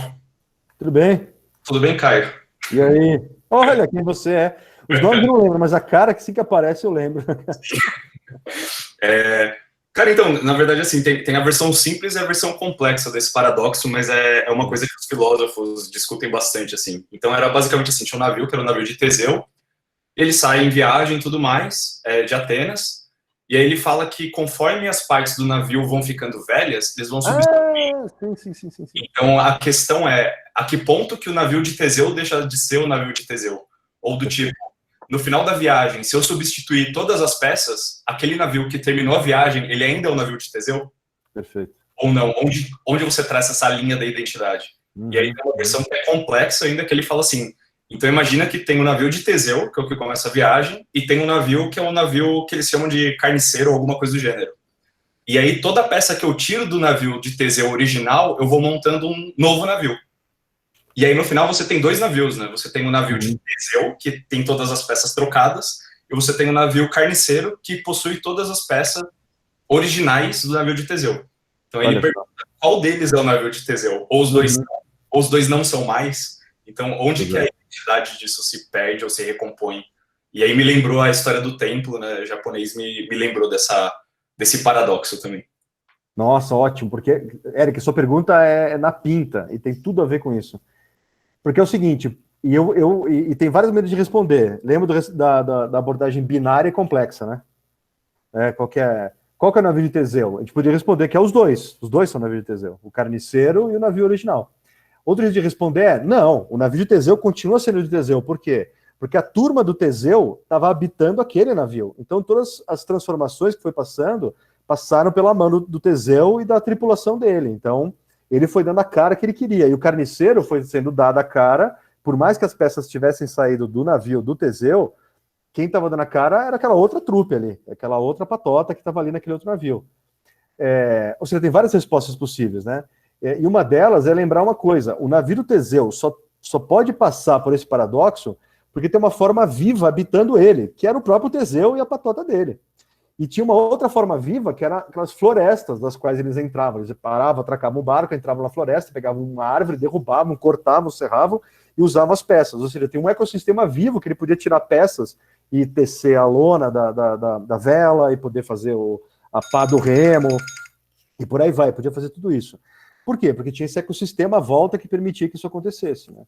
Tudo bem? Tudo bem, Caio? E aí? Olha quem você é. Os nomes eu não lembro, mas a cara que sim que aparece eu lembro. Cara, então, na verdade, assim, tem a versão simples e a versão complexa desse paradoxo, mas é uma coisa que os filósofos discutem bastante, assim. Então, era basicamente assim, tinha um navio, que era o navio de Teseu, ele sai em viagem e tudo mais, de Atenas, e aí ele fala que conforme as partes do navio vão ficando velhas, eles vão substituindo. Sim. Então, a questão é, a que ponto que o navio de Teseu deixa de ser o navio de Teseu? Ou do tipo, no final da viagem, se eu substituir todas as peças, aquele navio que terminou a viagem, ele ainda é o navio de Teseu? Perfeito. Ou não? Onde você traça essa linha da identidade? E aí tem uma versão que é complexa ainda, que ele fala assim, então imagina que tem o navio de Teseu, que é o que começa a viagem, e tem um navio que é um navio que eles chamam de carniceiro ou alguma coisa do gênero. E aí toda peça que eu tiro do navio de Teseu original, eu vou montando um novo navio. E aí, no final, você tem dois navios, né? Você tem o navio de Teseu, que tem todas as peças trocadas, e você tem o navio carniceiro, que possui todas as peças originais do navio de Teseu. Então, ele pergunta qual deles é o navio de Teseu? Ou os dois não são mais? Então, onde que a identidade disso se perde ou se recompõe? E aí me lembrou a história do templo, né? O japonês me lembrou desse paradoxo também. Nossa, ótimo, porque, Eric, sua pergunta é na pinta, e tem tudo a ver com isso. Porque é o seguinte, e tem várias maneiras de responder. Lembro da abordagem binária e complexa, né? Qual que é o navio de Teseu? A gente poderia responder que é os dois são navio de Teseu, o carniceiro e o navio original. Outro jeito de responder é, não, o navio de Teseu continua sendo de Teseu, por quê? Porque a turma do Teseu estava habitando aquele navio. Então todas as transformações que foi passaram pela mão do Teseu e da tripulação dele. Então ele foi dando a cara que ele queria. E o carniceiro foi sendo dado a cara, por mais que as peças tivessem saído do navio do Teseu, quem estava dando a cara era aquela outra trupe ali, aquela outra patota que estava ali naquele outro navio. Ou seja, tem várias respostas possíveis, né? E uma delas é lembrar uma coisa, o navio do Teseu só pode passar por esse paradoxo porque tem uma forma viva habitando ele, que era o próprio Teseu e a patota dele. E tinha uma outra forma viva, que era aquelas florestas das quais eles entravam. Eles paravam, atracavam o barco, entravam na floresta, pegavam uma árvore, derrubavam, cortavam, serravam e usavam as peças. Ou seja, tem um ecossistema vivo que ele podia tirar peças e tecer a lona da vela e poder fazer a pá do remo e por aí vai, podia fazer tudo isso. Por quê? Porque tinha esse ecossistema à volta que permitia que isso acontecesse, né?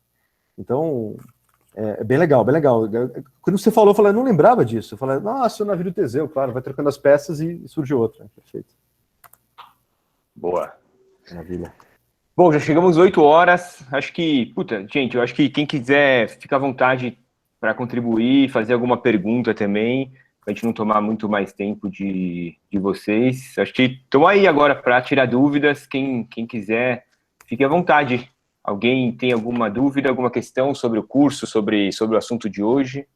Então, é bem legal, bem legal. Quando você falou, eu falei, eu não lembrava disso. Eu falei, nossa, o navio do Teseu, claro, vai trocando as peças e surge outra. Perfeito. Boa. Maravilha. Bom, já chegamos 8 horas. Acho que, gente, eu acho que quem quiser, fica à vontade para contribuir, fazer alguma pergunta também, para a gente não tomar muito mais tempo de vocês. Acho que estão aí agora para tirar dúvidas. Quem quiser fique à vontade. Alguém tem alguma dúvida, alguma questão sobre o curso, sobre o assunto de hoje?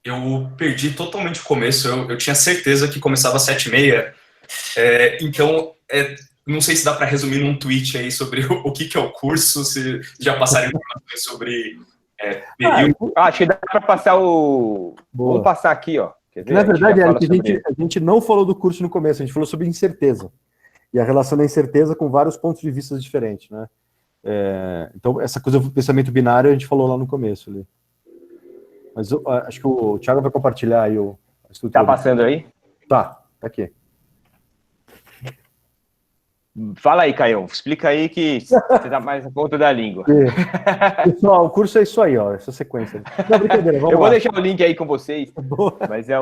Eu perdi totalmente o começo. Eu tinha certeza que começava às 7h30. Então, não sei se dá para resumir num tweet aí sobre o que é o curso, se já passaram informações sobre período. Acho que dá para passar o... Boa. Vamos passar aqui, ó. Quer ver? Na verdade, Eric, a gente não falou do curso no começo, a gente falou sobre incerteza. E a relação da incerteza com vários pontos de vista diferentes, né? Então, essa coisa do pensamento binário a gente falou lá no começo ali. Mas acho que o Thiago vai compartilhar aí a estrutura. Tá passando aí? Tá aqui. Fala aí, Caio. Explica aí que você tá mais na ponta da língua. Pessoal, o curso é isso aí, ó, essa sequência. Não, brincadeira, vamos Eu vou lá. deixar o link aí com vocês. Boa. Mas a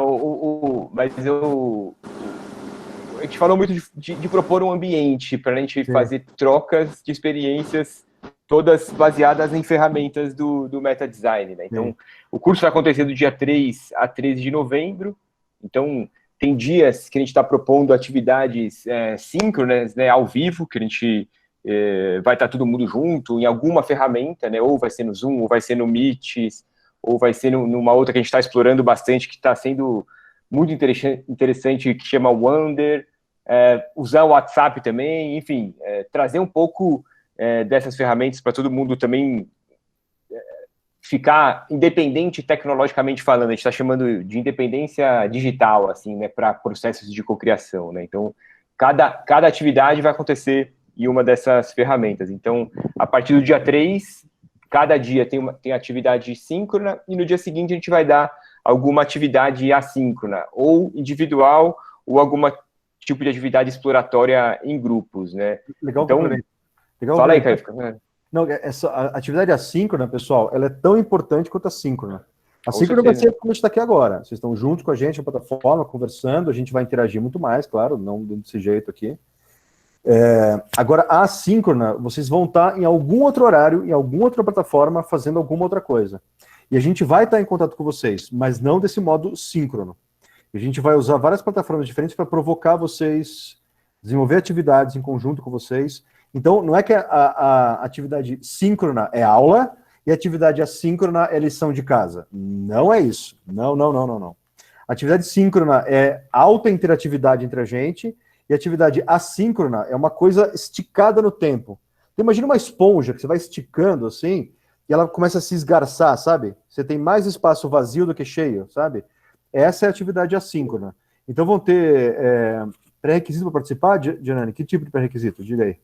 gente falou muito de propor um ambiente para a gente fazer trocas de experiências, todas baseadas em ferramentas do Meta Design, né? Então, o curso vai acontecer do dia 3 a 13 de novembro. Então, tem dias que a gente está propondo atividades síncronas, né, ao vivo, que a gente vai estar todo mundo junto em alguma ferramenta, né? Ou vai ser no Zoom, ou vai ser no Meet, ou vai ser numa outra que a gente está explorando bastante, que está sendo muito interessante, que chama Wonder. Usar o WhatsApp também, enfim, trazer um pouco dessas ferramentas para todo mundo também ficar independente tecnologicamente falando. A gente está chamando de independência digital, assim, né, para processos de cocriação, né? Então, cada atividade vai acontecer em uma dessas ferramentas. Então, a partir do dia 3, cada dia tem atividade síncrona, e no dia seguinte a gente vai dar alguma atividade assíncrona, ou individual, ou alguma tipo de atividade exploratória em grupos, né? Legal, então, legal, fala aí, Caio. Não, a atividade assíncrona, pessoal, ela é tão importante quanto a síncrona. A síncrona vai ser como a gente está aqui agora. Vocês estão juntos com a gente na plataforma, conversando, a gente vai interagir muito mais, claro, não desse jeito aqui. Agora, a assíncrona, vocês vão estar em algum outro horário, em alguma outra plataforma, fazendo alguma outra coisa. E a gente vai estar em contato com vocês, mas não desse modo síncrono. A gente vai usar várias plataformas diferentes para provocar vocês, desenvolver atividades em conjunto com vocês. Então, não é que a atividade síncrona é aula e a atividade assíncrona é lição de casa. Não é isso. Não. A atividade síncrona é alta interatividade entre a gente e a atividade assíncrona é uma coisa esticada no tempo. Então, imagina uma esponja que você vai esticando assim e ela começa a se esgarçar, sabe? Você tem mais espaço vazio do que cheio, sabe? Essa é a atividade assíncrona. Então vão ter pré-requisito para participar, Janane? Que tipo de pré-requisito? Diga aí.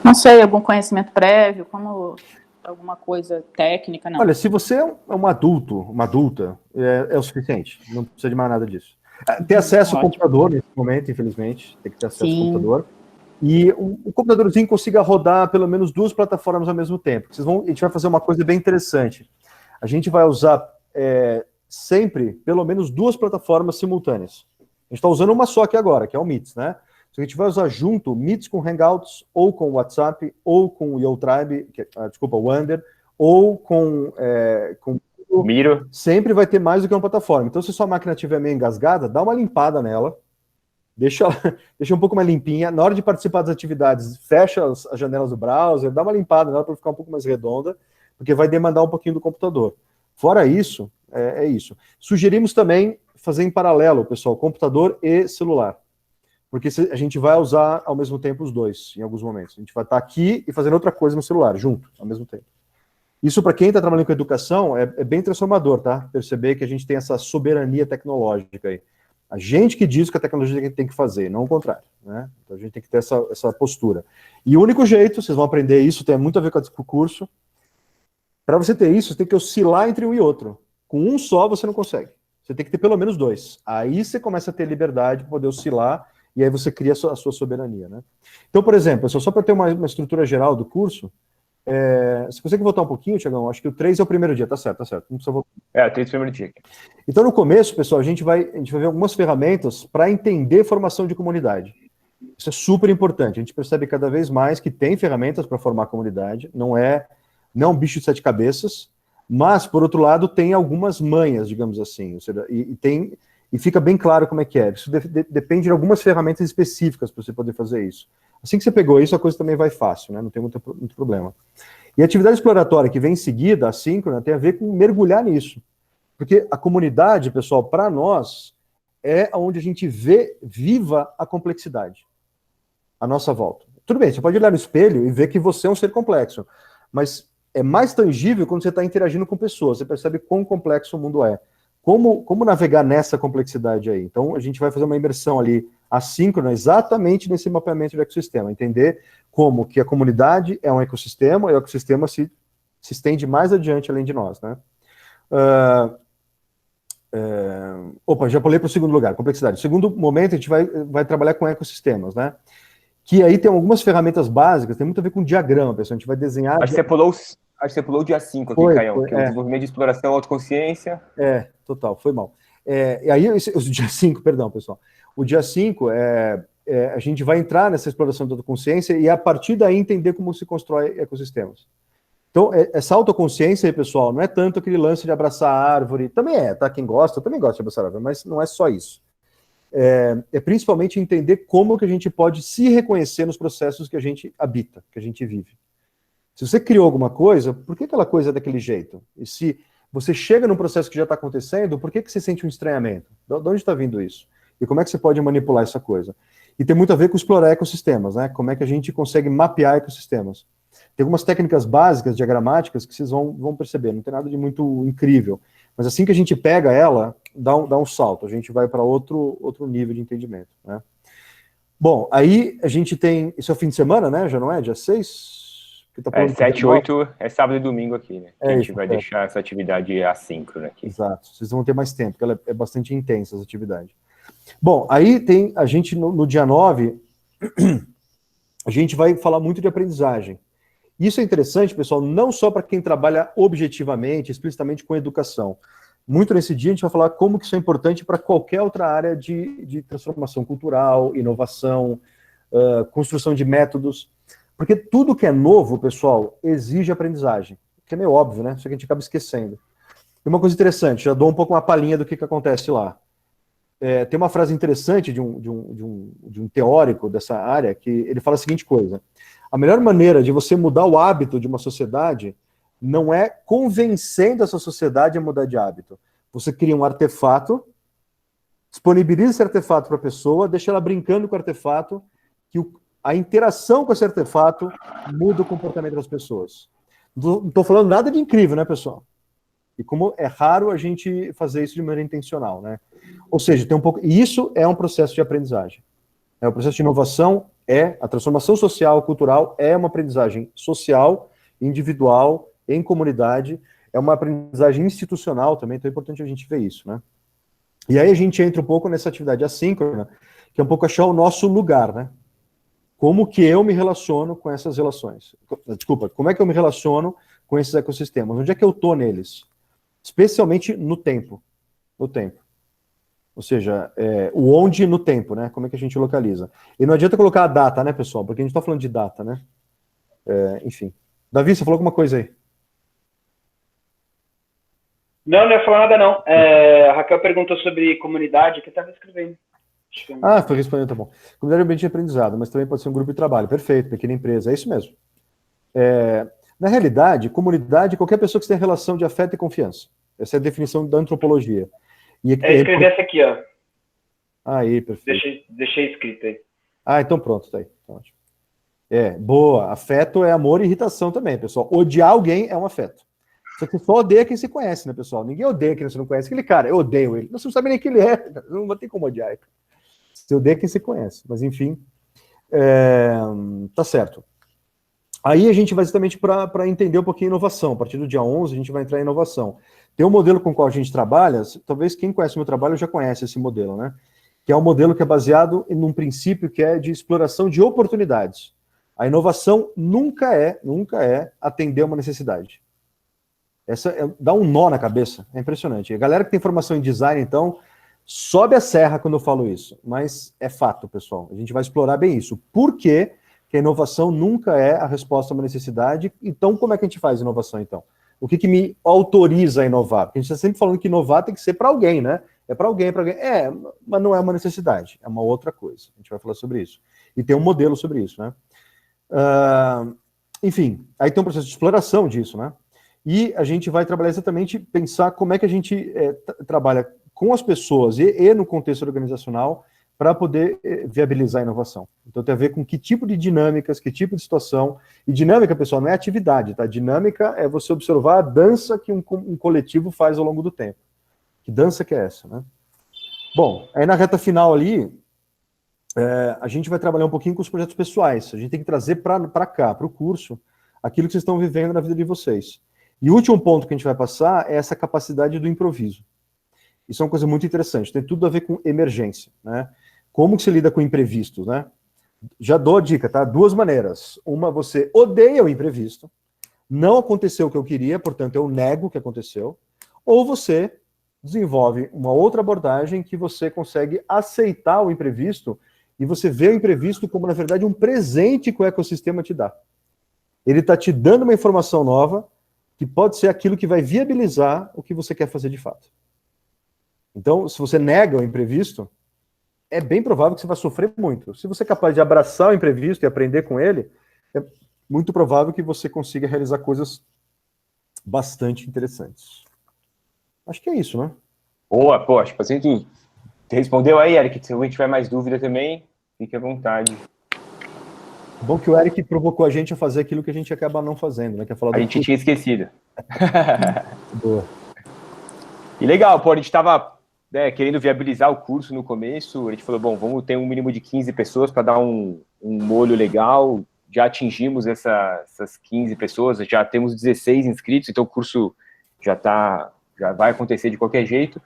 Não sei, algum conhecimento prévio, como alguma coisa técnica, não. Olha, se você é um adulto, uma adulta, é o suficiente. Não precisa de mais nada disso. Ter acesso ao computador nesse momento, infelizmente. Tem que ter acesso ao computador. E o computadorzinho consiga rodar pelo menos 2 plataformas ao mesmo tempo. A gente vai fazer uma coisa bem interessante. A gente vai usar sempre pelo menos 2 plataformas simultâneas. A gente está usando uma só aqui agora, que é o Meets, né? A gente vai usar junto Meets com Hangouts, ou com o WhatsApp, ou com o YoTribe, desculpa, o Wonder, ou com Miro. Sempre vai ter mais do que uma plataforma. Então, se sua máquina estiver meio engasgada, dá uma limpada nela, deixa um pouco mais limpinha. Na hora de participar das atividades, fecha as janelas do browser, dá uma limpada nela para ficar um pouco mais redonda, porque vai demandar um pouquinho do computador. Fora isso, é isso. Sugerimos também fazer em paralelo, pessoal, computador e celular. Porque a gente vai usar ao mesmo tempo os dois, em alguns momentos. A gente vai estar aqui e fazendo outra coisa no celular, junto, ao mesmo tempo. Isso, para quem está trabalhando com educação, é bem transformador, tá? Perceber que a gente tem essa soberania tecnológica aí. A gente que diz que a tecnologia tem que fazer, não o contrário, né? Então a gente tem que ter essa postura. E o único jeito, vocês vão aprender isso, tem muito a ver com o curso. Para você ter isso, você tem que oscilar entre um e outro. Com um só, você não consegue. Você tem que ter pelo menos 2. Aí você começa a ter liberdade para poder oscilar, e aí você cria a sua soberania, né? Então, por exemplo, só para ter uma estrutura geral do curso, você consegue voltar um pouquinho, Thiagão? Acho que o 3 é o primeiro dia, tá certo. Não precisa voltar. O 3 é o primeiro dia. Então, no começo, pessoal, a gente vai ver algumas ferramentas para entender formação de comunidade. Isso é super importante. A gente percebe cada vez mais que tem ferramentas para formar comunidade, não é um bicho de 7 cabeças, mas, por outro lado, tem algumas manhas, digamos assim. Ou seja, e fica bem claro como é que é. Isso depende de algumas ferramentas específicas para você poder fazer isso. Assim que você pegou isso, a coisa também vai fácil, né? Não tem muito problema. E a atividade exploratória que vem em seguida, a síncrona, tem a ver com mergulhar nisso. Porque a comunidade, pessoal, para nós, é onde a gente vê viva a complexidade à nossa volta. Tudo bem, você pode olhar no espelho e ver que você é um ser complexo, mas é mais tangível quando você está interagindo com pessoas, você percebe quão complexo o mundo é. Como navegar nessa complexidade aí? Então, a gente vai fazer uma imersão ali assíncrona exatamente nesse mapeamento de ecossistema, entender como que a comunidade é um ecossistema e o ecossistema se estende mais adiante além de nós, né? Opa, já pulei para o segundo lugar, complexidade. No segundo momento, a gente vai trabalhar com ecossistemas, né? Que aí tem algumas ferramentas básicas, tem muito a ver com diagrama, pessoal. A gente vai desenhar... Acho que você pulou o dia 5 aqui, Caião, que é o desenvolvimento de exploração, autoconsciência. Total, foi mal. E aí, o dia 5, perdão, pessoal. O dia 5 a gente vai entrar nessa exploração da autoconsciência e, a partir daí, entender como se constrói ecossistemas. Então, essa autoconsciência aí, pessoal, não é tanto aquele lance de abraçar a árvore, também tá? Quem gosta, eu também gosto de abraçar a árvore, mas não é só isso. É principalmente entender como que a gente pode se reconhecer nos processos que a gente habita, que a gente vive. Se você criou alguma coisa, por que aquela coisa é daquele jeito? E se você chega num processo que já está acontecendo, por que você sente um estranhamento? De onde está vindo isso? E como é que você pode manipular essa coisa? E tem muito a ver com explorar ecossistemas, né? Como é que a gente consegue mapear ecossistemas? Tem algumas técnicas básicas, diagramáticas, que vocês vão perceber, não tem nada de muito incrível. Mas assim que a gente pega ela, dá um salto, a gente vai para outro nível de entendimento, né? Bom, aí a gente tem, isso é o fim de semana, né? Já não é? Dia 6? 7, 8 é sábado e domingo aqui, né? A gente vai isso, deixar essa atividade assíncrona aqui. Exato, vocês vão ter mais tempo, porque ela é bastante intensa, essa atividade. Bom, aí tem a gente, no dia 9, a gente vai falar muito de aprendizagem. Isso é interessante, pessoal, não só para quem trabalha objetivamente, explicitamente com educação. Muito nesse dia a gente vai falar como que isso é importante para qualquer outra área de transformação cultural, inovação, construção de métodos. Porque tudo que é novo, pessoal, exige aprendizagem. Que é meio óbvio, né? Só que a gente acaba esquecendo. E uma coisa interessante, já dou um pouco uma palhinha do que acontece lá. Tem uma frase interessante de um teórico dessa área, que ele fala a seguinte coisa: a melhor maneira de você mudar o hábito de uma sociedade não é convencendo essa sociedade a mudar de hábito. Você cria um artefato, disponibiliza esse artefato para a pessoa, deixa ela brincando com o artefato, que a interação com esse artefato muda o comportamento das pessoas. Não estou falando nada de incrível, né, pessoal? E como é raro a gente fazer isso de maneira intencional, né? Ou seja, tem um pouco. E isso é um processo de aprendizagem. O processo de inovação a transformação social, cultural, é uma aprendizagem social, individual, em comunidade, é uma aprendizagem institucional também, então é importante a gente ver isso, né? E aí a gente entra um pouco nessa atividade assíncrona, que é um pouco achar o nosso lugar, né? Como que eu me relaciono com essas relações? Desculpa, como é que eu me relaciono com esses ecossistemas? Onde é que eu estou neles? Especialmente no tempo. No tempo. Ou seja, o onde no tempo, né? Como é que a gente localiza? E não adianta colocar a data, né, pessoal? Porque a gente está falando de data, né? Enfim. Davi, você falou alguma coisa aí? Não ia falar nada, não. A Raquel perguntou sobre comunidade, que eu estava escrevendo. Foi respondendo, tá bom. Comunidade é um ambiente de aprendizado, mas também pode ser um grupo de trabalho. Perfeito, pequena empresa, é isso mesmo. Na realidade, comunidade é qualquer pessoa que tenha relação de afeto e confiança. Essa é a definição da antropologia. Escrevi essa aqui, ó. Aí, perfeito. Deixei escrito aí. Então pronto, tá aí. Tá ótimo. Boa. Afeto é amor e irritação também, pessoal. Odiar alguém é um afeto. Só que só odeia quem se conhece, né, pessoal? Ninguém odeia quem você não conhece. Aquele cara, eu odeio ele. Você não sabe nem quem ele é. Não tem como odiar. Você odeia quem se conhece. Mas, enfim, tá certo. Aí a gente vai exatamente para entender um pouquinho inovação. A partir do dia 11, a gente vai entrar em inovação. Tem um modelo com o qual a gente trabalha, talvez quem conhece o meu trabalho já conhece esse modelo, né? Que é um modelo que é baseado num princípio que é de exploração de oportunidades. A inovação nunca é atender uma necessidade. Dá um nó na cabeça, é impressionante. A galera que tem formação em design, então, sobe a serra quando eu falo isso. Mas é fato, pessoal. A gente vai explorar bem isso. Por quê? Que a inovação nunca é a resposta a uma necessidade. Então, como é que a gente faz inovação, então? O que me autoriza a inovar? Porque a gente está sempre falando que inovar tem que ser para alguém, né? É para alguém, mas não é uma necessidade, é uma outra coisa. A gente vai falar sobre isso. E tem um modelo sobre isso, né? Enfim, aí tem um processo de exploração disso, né? E a gente vai trabalhar exatamente, pensar como é que a gente trabalha com as pessoas e no contexto organizacional para poder viabilizar a inovação. Então tem a ver com que tipo de dinâmicas, que tipo de situação. E dinâmica, pessoal, não é atividade, tá? Dinâmica é você observar a dança que um coletivo faz ao longo do tempo. Que dança que é essa, né? Bom, aí na reta final ali, a gente vai trabalhar um pouquinho com os projetos pessoais. A gente tem que trazer para cá, para o curso, aquilo que vocês estão vivendo na vida de vocês. E o último ponto que a gente vai passar é essa capacidade do improviso. Isso é uma coisa muito interessante, tem tudo a ver com emergência, né? Como que você lida com imprevistos, né? Já dou a dica, tá? 2 maneiras. Uma, você odeia o imprevisto, não aconteceu o que eu queria, portanto eu nego o que aconteceu, ou você desenvolve uma outra abordagem que você consegue aceitar o imprevisto e você vê o imprevisto como, na verdade, um presente que o ecossistema te dá. Ele está te dando uma informação nova que pode ser aquilo que vai viabilizar o que você quer fazer de fato. Então, se você nega o imprevisto, é bem provável que você vai sofrer muito. Se você é capaz de abraçar o imprevisto e aprender com ele, é muito provável que você consiga realizar coisas bastante interessantes. Acho que é isso, né? Boa, pô, acho que você respondeu aí, Eric. Se alguém tiver mais dúvida também, fique à vontade. Bom que o Eric provocou a gente a fazer aquilo que a gente acaba não fazendo, né? Que é falar A gente tinha esquecido. Boa. E legal, pô, a gente estava querendo viabilizar o curso no começo, a gente falou, bom, vamos ter um mínimo de 15 pessoas para dar um molho legal, já atingimos essas 15 pessoas, já temos 16 inscritos, então o curso já vai acontecer de qualquer jeito,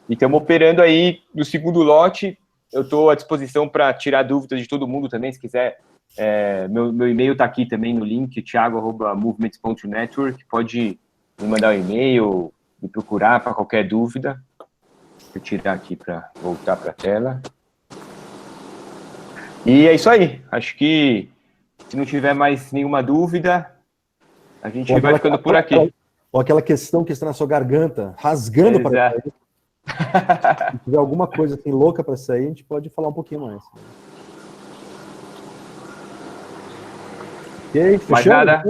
e estamos operando aí no segundo lote. Eu estou à disposição para tirar dúvidas de todo mundo também, se quiser. Meu e-mail está aqui também no link, thiago@movements.network, pode me mandar um e-mail, me procurar para qualquer dúvida. Vou tirar aqui para voltar para a tela. E é isso aí. Acho que, se não tiver mais nenhuma dúvida, a gente vai ficando por aqui. Ou aquela questão que está na sua garganta, rasgando para sair. Se tiver alguma coisa assim louca para sair, a gente pode falar um pouquinho mais. Ok, fechamos? Mais nada?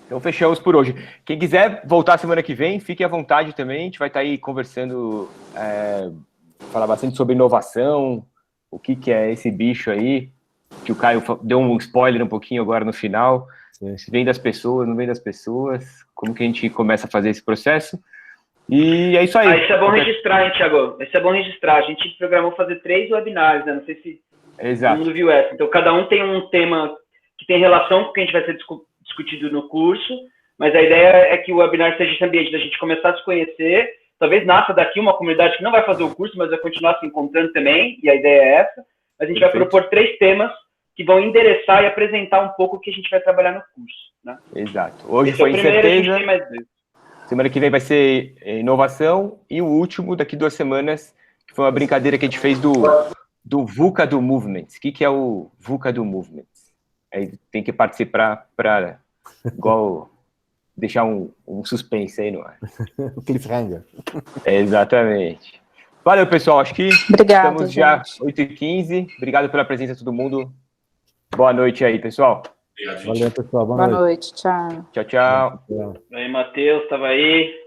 Então fechamos por hoje. Quem quiser voltar semana que vem, fique à vontade também. A gente vai estar aí conversando, falar bastante sobre inovação, o que é esse bicho aí, que o Caio deu um spoiler um pouquinho agora no final. Se vem das pessoas, não vem das pessoas, como que a gente começa a fazer esse processo. E é isso aí. Isso é bom registrar, hein, Thiago? Isso é bom registrar. A gente programou fazer 3 webinários, né? Não sei se todo mundo viu essa. Então, cada um tem um tema que tem relação com o que a gente vai ser discutido no curso, mas a ideia é que o webinar seja esse ambiente da gente começar a se conhecer, talvez nasça daqui uma comunidade que não vai fazer o curso, mas vai continuar se encontrando também, e a ideia é essa. A gente vai propor 3 temas que vão endereçar e apresentar um pouco o que a gente vai trabalhar no curso, né? Exato. Hoje foi incerteza. A gente tem mais 2. Semana que vem vai ser inovação, e o último, daqui 2 semanas, que foi uma brincadeira que a gente fez do VUCA do Movements. O que é o VUCA do Movements? Aí tem que participar para igual deixar um suspense aí no ar. O cliffhanger. Exatamente. Valeu, pessoal. Acho que estamos já 8h15. Obrigado pela presença de todo mundo. Boa noite aí, pessoal. Obrigado, gente. Valeu, pessoal. Boa noite. Tchau. Tchau, tchau. Aí, Matheus, estava aí.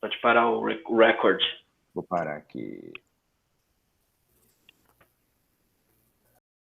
Pode parar o record. Vou parar aqui.